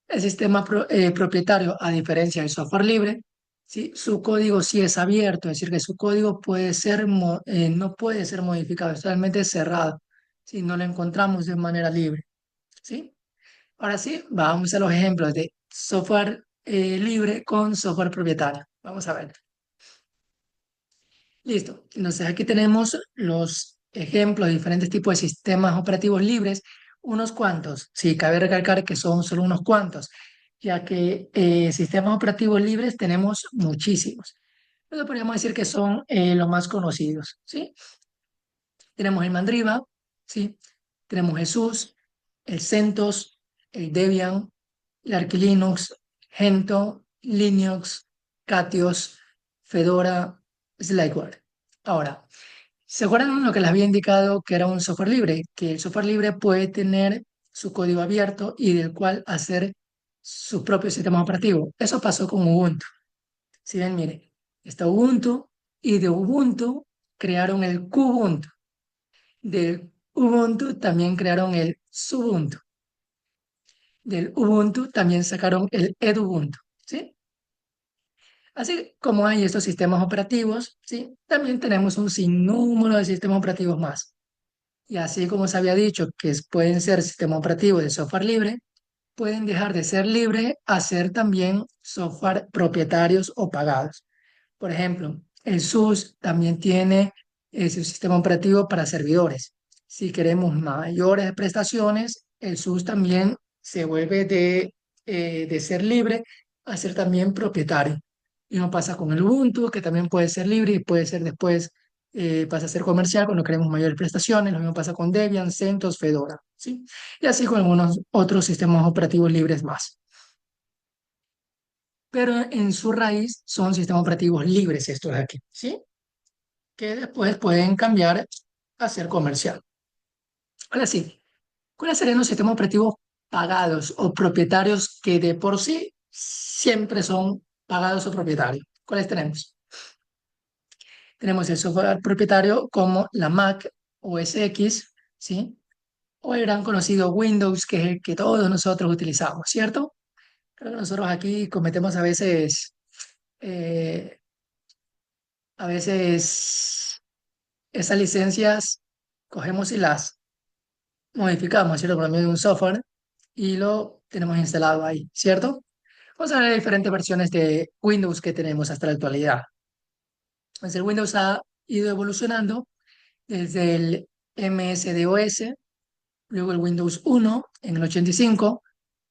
El sistema propietario, a diferencia del software libre, ¿sí? Su código sí es abierto, es decir, que su código puede ser, no puede ser modificado, es totalmente cerrado, si no lo encontramos de manera libre, ¿sí? Ahora sí, vamos a los ejemplos de software libre con software propietario. Vamos a ver. Listo. Entonces aquí tenemos los ejemplos de diferentes tipos de sistemas operativos libres, unos cuantos. Sí, cabe recalcar que son solo unos cuantos, ya que sistemas operativos libres tenemos muchísimos. Pero podríamos decir que son los más conocidos, ¿sí? Tenemos el Mandriva, ¿sí? Tenemos el SUS, el CentOS, el Debian, el Arch Linux, Gentoo, Linux, Katios, Fedora, Slackware. Ahora, ¿se acuerdan lo que les había indicado que era un software libre? Que el software libre puede tener su código abierto y del cual hacer su propio sistema operativo. Eso pasó con Ubuntu. Si ven, miren, está Ubuntu y de Ubuntu crearon el Kubuntu. Del Ubuntu también crearon el Subuntu. Del Ubuntu también sacaron el Edubuntu, ¿sí? Así como hay estos sistemas operativos, ¿sí? También tenemos un sinnúmero de sistemas operativos más. Y así como se había dicho que pueden ser sistemas operativos de software libre, pueden dejar de ser libre a ser también software propietarios o pagados. Por ejemplo, el SUS también tiene ese sistema operativo para servidores. Si queremos mayores prestaciones, el SUS también se vuelve de ser libre a ser también propietario. Y no pasa con el Ubuntu, que también puede ser libre y puede ser después, pasa a ser comercial cuando queremos mayores prestaciones. Lo mismo pasa con Debian, CentOS, Fedora, ¿sí? Y así con algunos otros sistemas operativos libres más. Pero en su raíz son sistemas operativos libres estos de aquí, ¿sí? Que después pueden cambiar a ser comercial. Ahora sí, ¿cuáles serían los sistemas operativos pagados o propietarios que de por sí siempre son pagados o propietarios? ¿Cuáles tenemos? Tenemos el software propietario como la Mac OS X, ¿sí? O el gran conocido Windows, que es el que todos nosotros utilizamos, ¿cierto? Creo que nosotros aquí cometemos eh, a veces esas licencias, cogemos y las modificamos, ¿cierto? Por medio de un software y lo tenemos instalado ahí, ¿cierto? Vamos a ver las diferentes versiones de Windows que tenemos hasta la actualidad. Entonces, el Windows ha ido evolucionando desde el MS-DOS, luego el Windows 1 en el 85,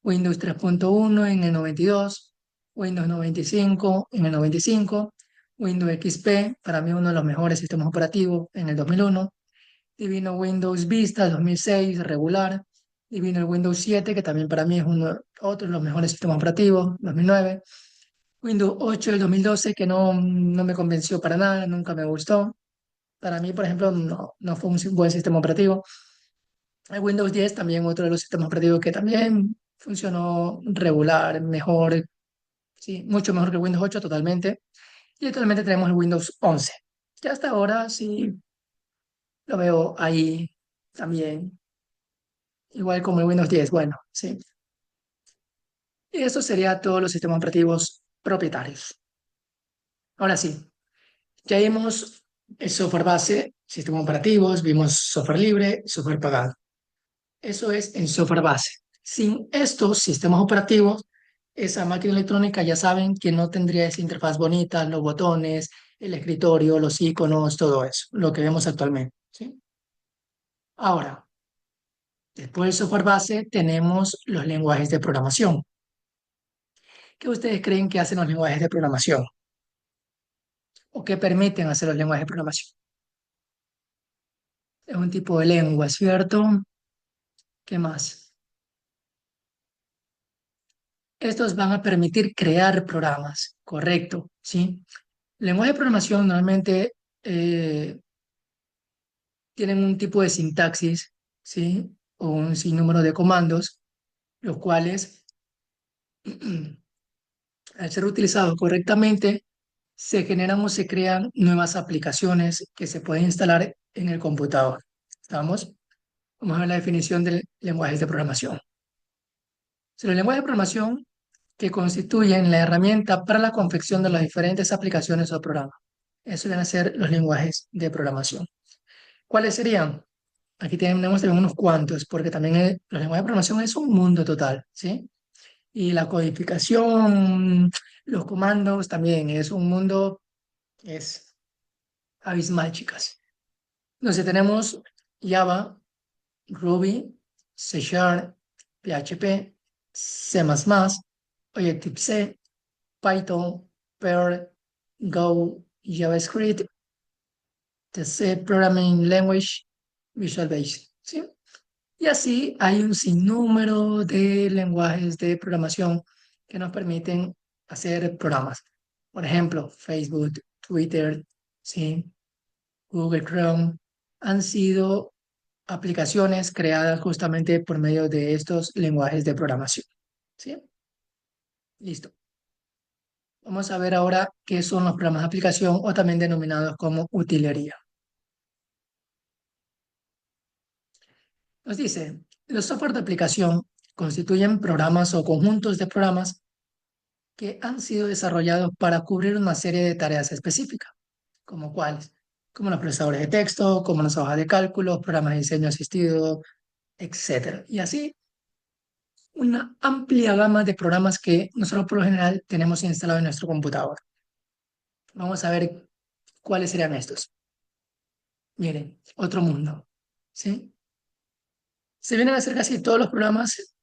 Windows 3.1 en el 92, Windows 95 en el 95, Windows XP, para mí uno de los mejores sistemas operativos en el 2001, y vino Windows Vista 2006, regular, y vino el Windows 7, que también para mí es otro de los mejores sistemas operativos, 2009, Windows 8 del 2012, que no me convenció para nada, nunca me gustó. Para mí, por ejemplo, no fue un buen sistema operativo. El Windows 10 también otro de los sistemas operativos que también funcionó regular, mejor, sí, mucho mejor que el Windows 8 totalmente. Y actualmente tenemos el Windows 11, que hasta ahora sí lo veo ahí también, igual como el Windows 10, bueno, sí. Y eso sería todos los sistemas operativos propietarios. Ahora sí, ya vimos el software base, sistemas operativos, vimos software libre, software pagado. Eso es en software base. Sin estos sistemas operativos, esa máquina electrónica ya saben que no tendría esa interfaz bonita, los botones, el escritorio, los iconos, todo eso, lo que vemos actualmente, ¿sí? Ahora, después del software base tenemos los lenguajes de programación. ¿Qué ustedes creen que hacen los lenguajes de programación? ¿O qué permiten hacer los lenguajes de programación? Es un tipo de lengua, ¿cierto? ¿Qué más? Estos van a permitir crear programas, correcto, ¿sí? El lenguaje de programación normalmente tienen un tipo de sintaxis, ¿sí? o un sinnúmero de comandos, los cuales, al ser utilizados correctamente, se generan o se crean nuevas aplicaciones que se pueden instalar en el computador. ¿Estamos? Vamos a ver la definición de lenguajes de programación. Los lenguajes de programación que constituyen la herramienta para la confección de las diferentes aplicaciones o programas. Eso van a ser los lenguajes de programación. ¿Cuáles serían? Aquí tenemos también unos cuantos, porque también los lenguajes de programación es un mundo total, ¿sí? Y la codificación, los comandos también es un mundo, es abismal, chicas. Entonces tenemos Java, Ruby, C Sharp, PHP, C++, Objective-C, Python, Perl, Go, JavaScript, the C Programming Language, Visual Basic, ¿sí? Y así hay un sinnúmero de lenguajes de programación que nos permiten hacer programas. Por ejemplo, Facebook, Twitter, ¿sí? Google Chrome han sido aplicaciones creadas justamente por medio de estos lenguajes de programación. ¿Sí? Listo. Vamos a ver ahora qué son los programas de aplicación o también denominados como utilería. Nos dice, los software de aplicación constituyen programas o conjuntos de programas que han sido desarrollados para cubrir una serie de tareas específicas, como cuáles, como los procesadores de texto, como las hojas de cálculo, programas de diseño asistido, etcétera. Y así una amplia gama de programas que nosotros por lo general tenemos instalado en nuestro computador. Vamos a ver cuáles serían estos. Miren, otro mundo, ¿sí? Se vienen a hacer casi todos los programas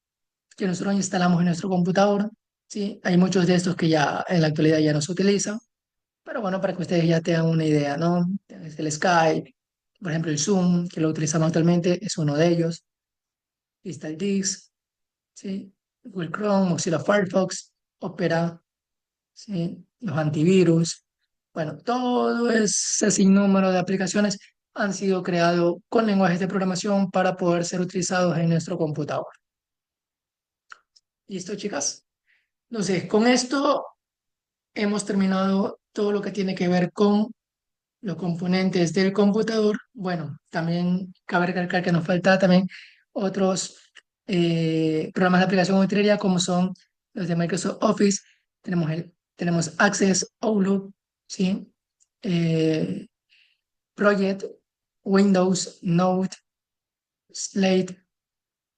que nosotros instalamos en nuestro computador, ¿sí? Hay muchos de estos que ya en la actualidad ya no se utilizan, pero bueno, para que ustedes ya tengan una idea, ¿no? Es el Skype, por ejemplo, el Zoom, que lo utilizamos actualmente, es uno de ellos. VistaDix, ¿sí? Google Chrome, Mozilla Firefox, Opera, ¿sí? Los antivirus. Bueno, todo ese sinnúmero de aplicaciones han sido creados con lenguajes de programación para poder ser utilizados en nuestro computador. ¿Listo, chicas? Entonces, con esto hemos terminado todo lo que tiene que ver con los componentes del computador. Bueno, también cabe recalcar que nos falta también otros programas de aplicación multimedia como son los de Microsoft Office. Tenemos Access, Outlook, ¿sí? Eh, Project, Windows, Note, Slate,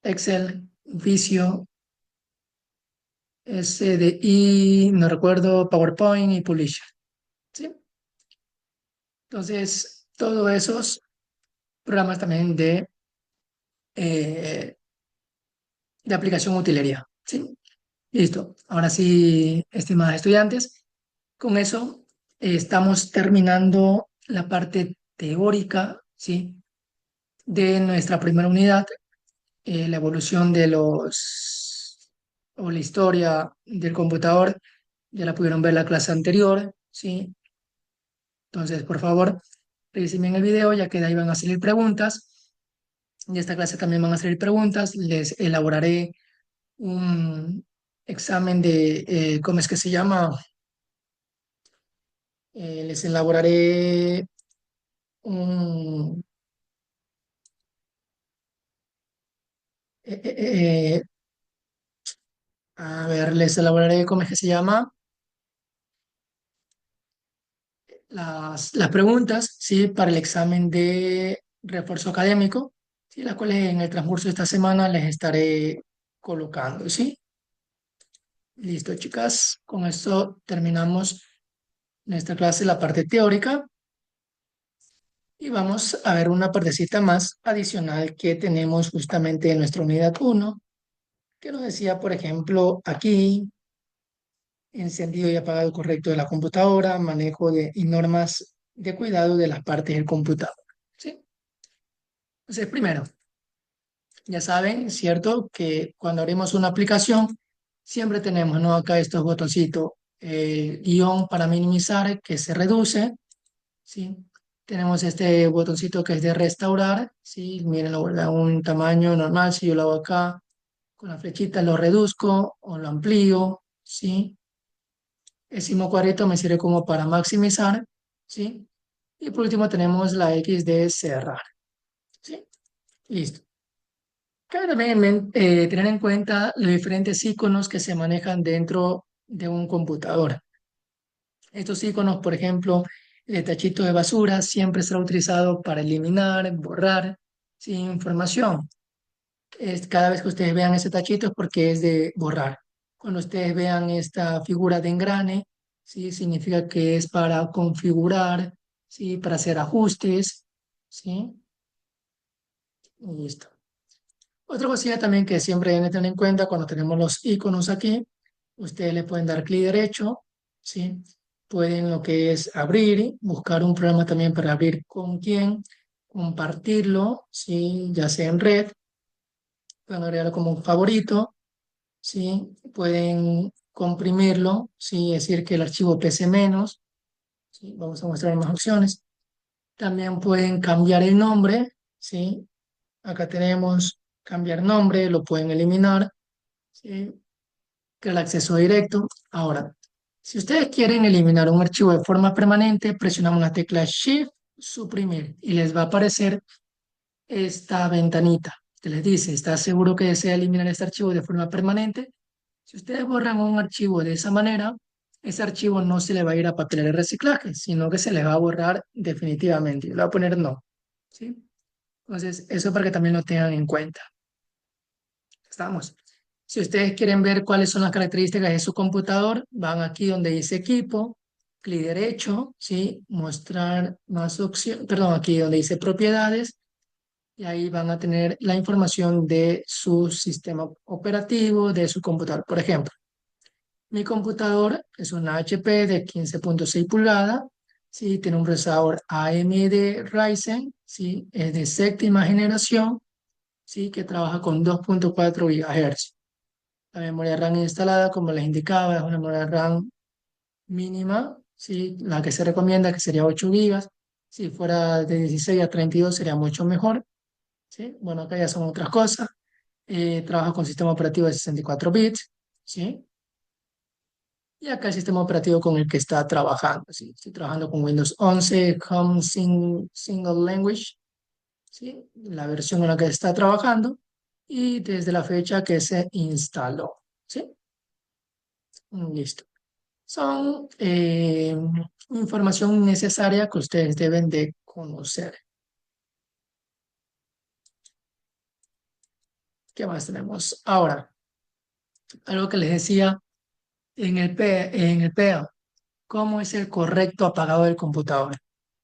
Excel, Visio, SDI, no recuerdo, PowerPoint y Publisher, ¿sí? Entonces, todos esos programas también eh, de aplicación utilería, ¿sí? Listo. Ahora sí, estimadas estudiantes, con eso estamos terminando la parte teórica, ¿sí? De nuestra primera unidad, la evolución de o la historia del computador. Ya la pudieron ver la clase anterior, ¿sí? Entonces, por favor, revisen bien el video, ya que de ahí van a salir preguntas. De esta clase también van a salir preguntas. Les elaboraré un examen de, ¿cómo es que se llama? Les elaboraré un, eh, eh, eh, a ver, les elaboraré, ¿cómo es que se llama? Las preguntas, ¿sí? Para el examen de refuerzo académico, ¿sí? Las cuales en el transcurso de esta semana les estaré colocando, ¿sí? Listo, chicas. Con esto terminamos nuestra clase, la parte teórica, y vamos a ver una partecita más adicional que tenemos justamente en nuestra unidad uno, que nos decía, por ejemplo, aquí, encendido y apagado correcto de la computadora, manejo y normas de cuidado de las partes del computador, ¿sí? Entonces, primero, ya saben, ¿cierto? Que cuando abrimos una aplicación, siempre tenemos, ¿no? Acá estos botoncitos, guión para minimizar, que se reduce, ¿sí? Tenemos este botoncito que es de restaurar, ¿sí? Miren, lo vuelve a un tamaño normal. Si yo lo hago acá, con la flechita lo reduzco o lo amplío, ¿sí? El signo cuadrito me sirve como para maximizar, ¿sí? Y por último tenemos la X de cerrar, ¿sí? Listo. Cabe también tener en cuenta los diferentes iconos que se manejan dentro de un computador. Estos iconos, por ejemplo, el tachito de basura siempre será utilizado para eliminar, borrar, ¿sí? Información. Cada vez que ustedes vean ese tachito es porque es de borrar. Cuando ustedes vean esta figura de engrane, ¿sí? Significa que es para configurar, ¿sí? Para hacer ajustes, ¿sí? Listo. Otra cosilla también que siempre deben tener en cuenta cuando tenemos los iconos aquí, ustedes le pueden dar clic derecho, ¿sí? Pueden lo que es abrir, buscar un programa también para abrir con quién, compartirlo, ¿sí? Ya sea en red, pueden agregarlo como un favorito, ¿sí? Pueden comprimirlo, ¿sí? Es decir, que el archivo pese menos, ¿sí? Vamos a mostrar más opciones. También pueden cambiar el nombre, ¿sí? Acá tenemos cambiar nombre, lo pueden eliminar, ¿sí? Que el acceso directo. Ahora, si ustedes quieren eliminar un archivo de forma permanente, presionamos la tecla Shift, suprimir, y les va a aparecer esta ventanita que les dice, ¿está seguro que desea eliminar este archivo de forma permanente? Si ustedes borran un archivo de esa manera, ese archivo no se le va a ir a papel de reciclaje, sino que se le va a borrar definitivamente. Yo le voy a poner no, ¿sí? Entonces, eso para que también lo tengan en cuenta. Estamos. Si ustedes quieren ver cuáles son las características de su computador, van aquí donde dice equipo, clic derecho, ¿sí? Mostrar más opciones, perdón, aquí donde dice propiedades, y ahí van a tener la información de su sistema operativo, de su computador. Por ejemplo, mi computador es una HP de 15.6 pulgadas, ¿sí? Tiene un procesador AMD Ryzen, ¿sí? Es de séptima generación, ¿sí? Que trabaja con 2.4 GHz. La memoria RAM instalada, como les indicaba, es una memoria RAM mínima, ¿sí? La que se recomienda que sería 8 gigas. Si fuera de 16 a 32 sería mucho mejor, ¿sí? Bueno, acá ya son otras cosas. Trabaja con sistema operativo de 64 bits, ¿sí? Y acá el sistema operativo con el que está trabajando, ¿sí? Estoy trabajando con Windows 11 Home Single Language, ¿sí? La versión en la que está trabajando y desde la fecha que se instaló, ¿sí? Listo. Son información necesaria que ustedes deben de conocer. ¿Qué más tenemos? Ahora, algo que les decía en el PA, ¿cómo es el correcto apagado del computador?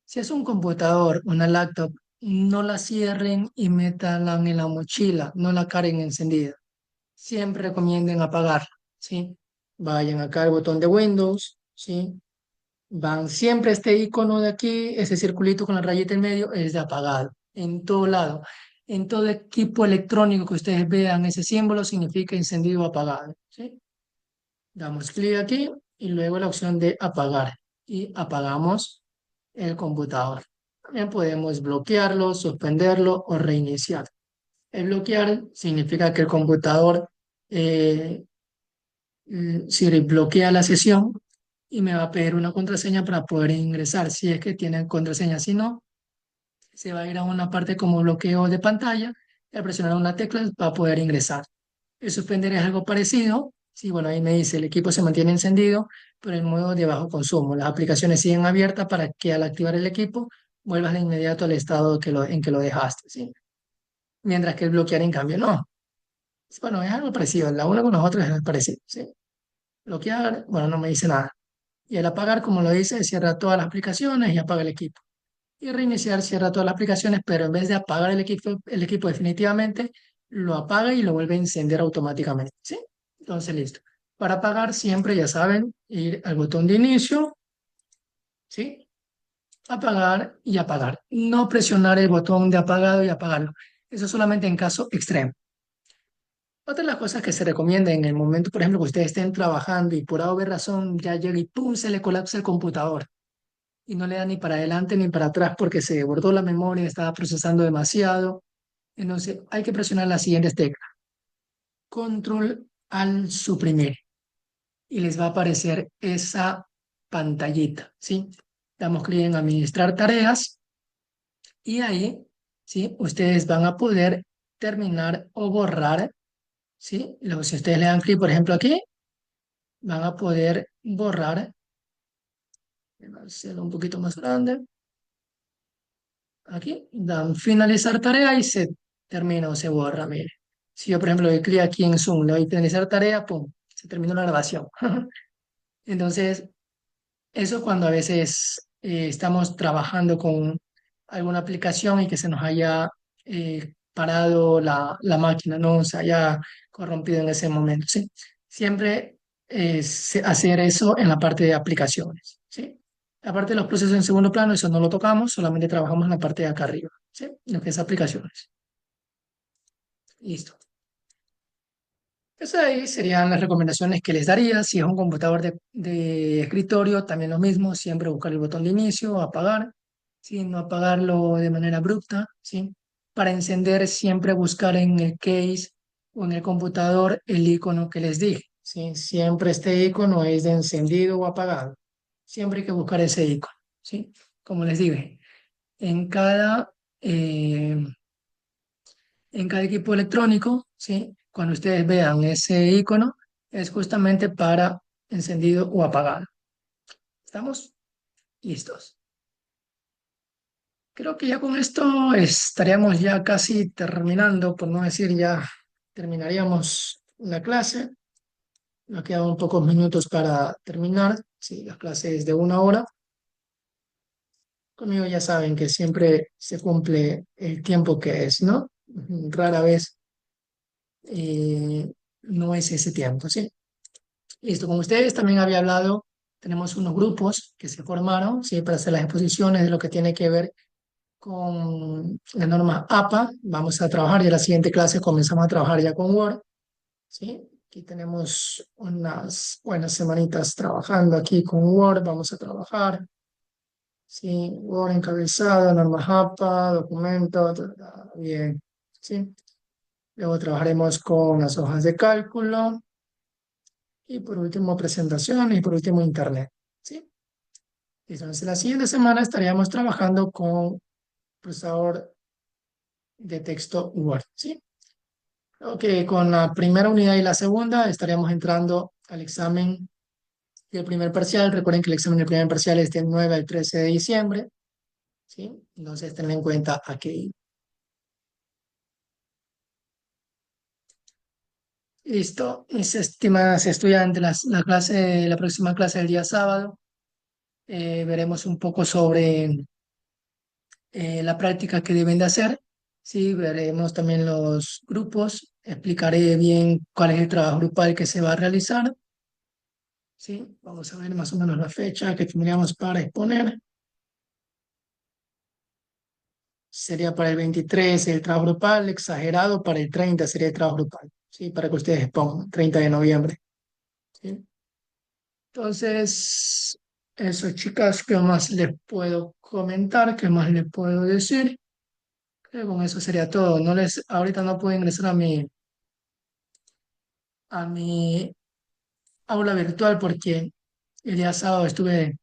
Si es un computador, una laptop, no la cierren y métanla en la mochila, no la carguen encendida. Siempre recomienden apagarla, ¿sí? Vayan acá al botón de Windows, ¿sí? Van siempre este icono de aquí, ese circulito con la rayita en medio, es de apagado, en todo lado. En todo equipo electrónico que ustedes vean, ese símbolo significa encendido o apagado, ¿sí? Damos clic aquí y luego la opción de apagar y apagamos el computador. También podemos bloquearlo, suspenderlo o reiniciar. El bloquear significa que el computador eh, si bloquea la sesión y me va a pedir una contraseña para poder ingresar, si es que tiene contraseña. Si no, se va a ir a una parte como bloqueo de pantalla y al presionar una tecla va a poder ingresar. El suspender es algo parecido. Sí, bueno, ahí me dice el equipo se mantiene encendido, pero en modo de bajo consumo. Las aplicaciones siguen abiertas para que al activar el equipo vuelvas de inmediato al estado en que lo dejaste, ¿sí? Mientras que el bloquear, en cambio, no. Bueno, es algo parecido. La una con las otras es parecido, ¿sí? Bloquear, bueno, no me dice nada. Y el apagar, como lo dice, cierra todas las aplicaciones y apaga el equipo. Y reiniciar cierra todas las aplicaciones, pero en vez de apagar el equipo definitivamente, lo apaga y lo vuelve a encender automáticamente, ¿sí? Entonces, listo. Para apagar, siempre, ya saben, ir al botón de inicio, ¿sí? Apagar y apagar. No presionar el botón de apagado y apagarlo. Eso solamente en caso extremo. Otra de las cosas que se recomienda en el momento, por ejemplo, que ustedes estén trabajando y por alguna razón ya llega y ¡pum! Se le colapsa el computador. y no le da ni para adelante ni para atrás porque se desbordó la memoria, estaba procesando demasiado. Entonces hay que presionar las siguientes teclas. Control al suprimir y les va a aparecer esa pantallita, ¿sí? Damos clic en administrar tareas y ahí, ¿sí? Ustedes van a poder terminar o borrar, ¿sí? Luego, si ustedes le dan clic, por ejemplo, aquí, van a poder borrar, voy a hacerlo un poquito más grande, aquí, dan finalizar tarea y se termina o se borra, mire. Si yo, por ejemplo, doy clic aquí en Zoom, le doy finalizar tarea, pum, se terminó la grabación. Entonces, eso cuando a veces estamos trabajando con alguna aplicación y que se nos haya parado la máquina, no se haya corrompido en ese momento, ¿sí? Siempre hacer eso en la parte de aplicaciones, ¿sí? La parte de los procesos en segundo plano, eso no lo tocamos, solamente trabajamos en la parte de acá arriba, ¿sí? Lo que es aplicaciones. Listo. Esas ahí serían las recomendaciones que les daría. Si es un computador de escritorio, también lo mismo, siempre buscar el botón de inicio, apagar, ¿sí? No apagarlo de manera abrupta, ¿sí? Para encender, siempre buscar en el case o en el computador el icono que les dije, ¿sí? Siempre este icono es de encendido o apagado. Siempre hay que buscar ese icono, ¿sí? Como les dije, en cada, eh, en cada equipo electrónico, ¿sí? Cuando ustedes vean ese icono, es justamente para encendido o apagado. ¿Estamos? Listos. Creo que ya con esto estaríamos ya casi terminando, por no decir ya terminaríamos la clase. Nos quedan pocos minutos para terminar. Sí, la clase es de 1 hora. Conmigo ya saben que siempre se cumple el tiempo que es, ¿no? Rara vez no es ese tiempo, ¿sí? Listo, con ustedes también había hablado, tenemos unos grupos que se formaron, ¿sí? Para hacer las exposiciones de lo que tiene que ver con la norma APA. Vamos a trabajar ya la siguiente clase, comenzamos a trabajar ya con Word, ¿sí? Aquí tenemos unas buenas semanitas trabajando aquí con Word, vamos a trabajar, ¿sí? Word encabezado, norma APA, documento, bien, ¿sí? Luego trabajaremos con las hojas de cálculo y por último presentación y por último internet, ¿sí? Entonces, la siguiente semana estaríamos trabajando con procesador de texto Word, ¿sí? Ok, con la primera unidad y la segunda estaríamos entrando al examen del primer parcial. Recuerden que el examen del primer parcial es del 9 al 13 de diciembre, ¿sí? Entonces, tengan en cuenta aquí. Listo, mis estimadas estudiantes, la próxima clase del día sábado, veremos un poco sobre la práctica que deben de hacer. Sí, veremos también los grupos, explicaré bien cuál es el trabajo grupal que se va a realizar. Sí, vamos a ver más o menos la fecha que tendríamos para exponer. Sería para el 23 el trabajo grupal, exagerado para el 30 sería el trabajo grupal. Sí, para que ustedes expongan, 30 de noviembre. ¿Sí? Entonces, eso, chicas, ¿qué más les puedo comentar? ¿Qué más les puedo decir? Creo que con eso sería todo. Ahorita no puedo ingresar a mi aula virtual porque el día sábado estuve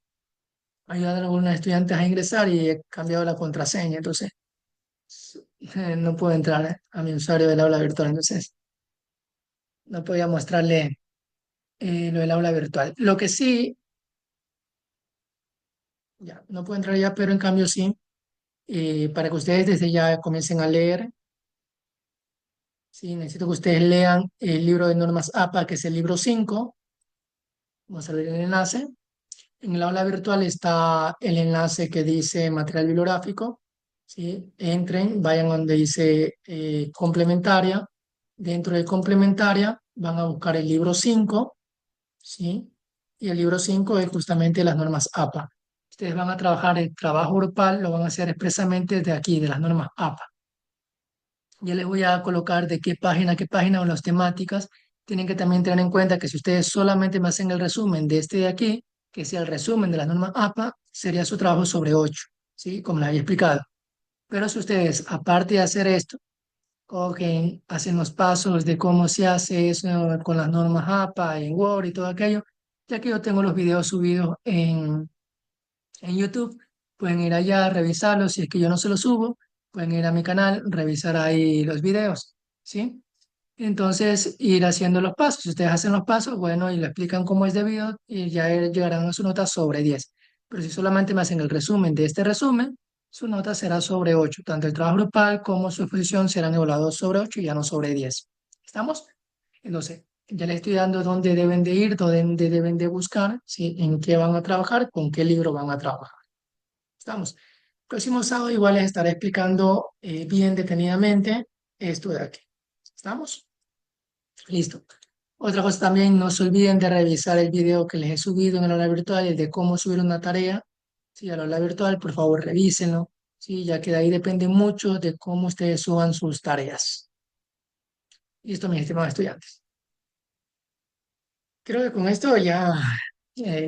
ayudando a algunos estudiantes a ingresar y he cambiado la contraseña, entonces no puedo entrar a mi usuario del aula virtual, entonces no podía mostrarle lo del aula virtual. Lo que sí, ya, no puedo entrar ya, pero en cambio sí, para que ustedes desde ya comiencen a leer, sí, necesito que ustedes lean el libro de normas APA, que es el libro 5. Vamos a ver el enlace. En el aula virtual está el enlace que dice material bibliográfico, ¿sí? Entren, vayan donde dice complementaria. Dentro de complementaria van a buscar el libro 5, ¿sí? Y el libro 5 es justamente las normas APA. Ustedes van a trabajar el trabajo grupal, lo van a hacer expresamente desde aquí, de las normas APA. Ya les voy a colocar de qué página o las temáticas. Tienen que también tener en cuenta que si ustedes solamente me hacen el resumen de este de aquí, que sea el resumen de las normas APA, sería su trabajo sobre 8, ¿sí? Como les había explicado. Pero si ustedes, aparte de hacer esto, cogen, hacen los pasos de cómo se hace eso con las normas APA en Word y todo aquello, ya que yo tengo los videos subidos en YouTube, pueden ir allá a revisarlos. Si es que yo no se los subo, pueden ir a mi canal, revisar ahí los videos, ¿sí? Entonces, ir haciendo los pasos. Si ustedes hacen los pasos, bueno, y le explican cómo es debido, y ya llegarán a su nota sobre 10. Pero si solamente me hacen el resumen de este resumen, su nota será sobre 8. Tanto el trabajo grupal como su exposición serán evaluados sobre 8 y ya no sobre 10. ¿Estamos? Entonces, ya les estoy dando dónde deben de ir, dónde deben de buscar, ¿sí? En qué van a trabajar, con qué libro van a trabajar. ¿Estamos? Próximo sábado igual les estaré explicando bien detenidamente esto de aquí. ¿Estamos? Listo. Otra cosa también, no se olviden de revisar el video que les he subido en el aula virtual, el de cómo subir una tarea, sí, al aula virtual, por favor revísenlo, sí, ya que de ahí depende mucho de cómo ustedes suban sus tareas. Listo, mis estimados estudiantes. Creo que con esto ya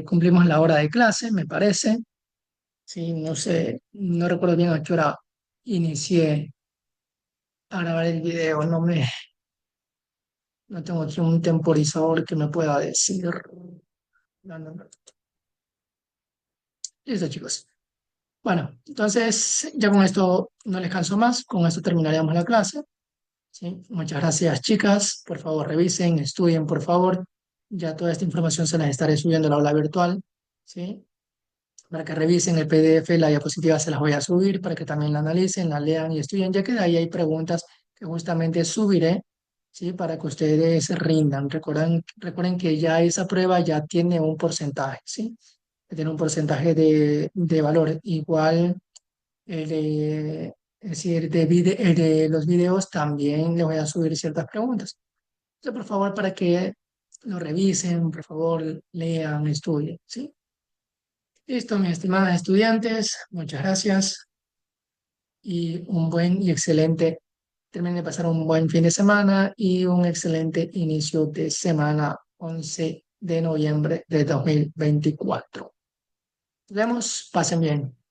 cumplimos la hora de clase, me parece. Sí, no sé, no recuerdo bien a qué hora inicié a grabar el video, no tengo aquí un temporizador que me pueda decir. No, no, no. Listo, chicos. Bueno, entonces ya con esto no les canso más, con esto terminaríamos la clase. ¿Sí? Muchas gracias, chicas. Por favor, revisen, estudien, por favor. Ya toda esta información se las estaré subiendo a la aula virtual, ¿sí? Para que revisen el PDF, la diapositiva se las voy a subir para que también la analicen, la lean y estudien, ya que de ahí hay preguntas que justamente subiré, ¿sí? Para que ustedes rindan. Recuerden que ya esa prueba ya tiene un porcentaje, ¿sí? Tiene un porcentaje de valor. Igual es decir, de los videos también les voy a subir ciertas preguntas. Entonces, por favor, para que lo revisen, por favor, lean, estudien, ¿sí? Listo, mis estimadas estudiantes, muchas gracias y un buen y excelente, terminen de pasar un buen fin de semana y un excelente inicio de semana 11 de noviembre de 2024. Nos vemos, pasen bien.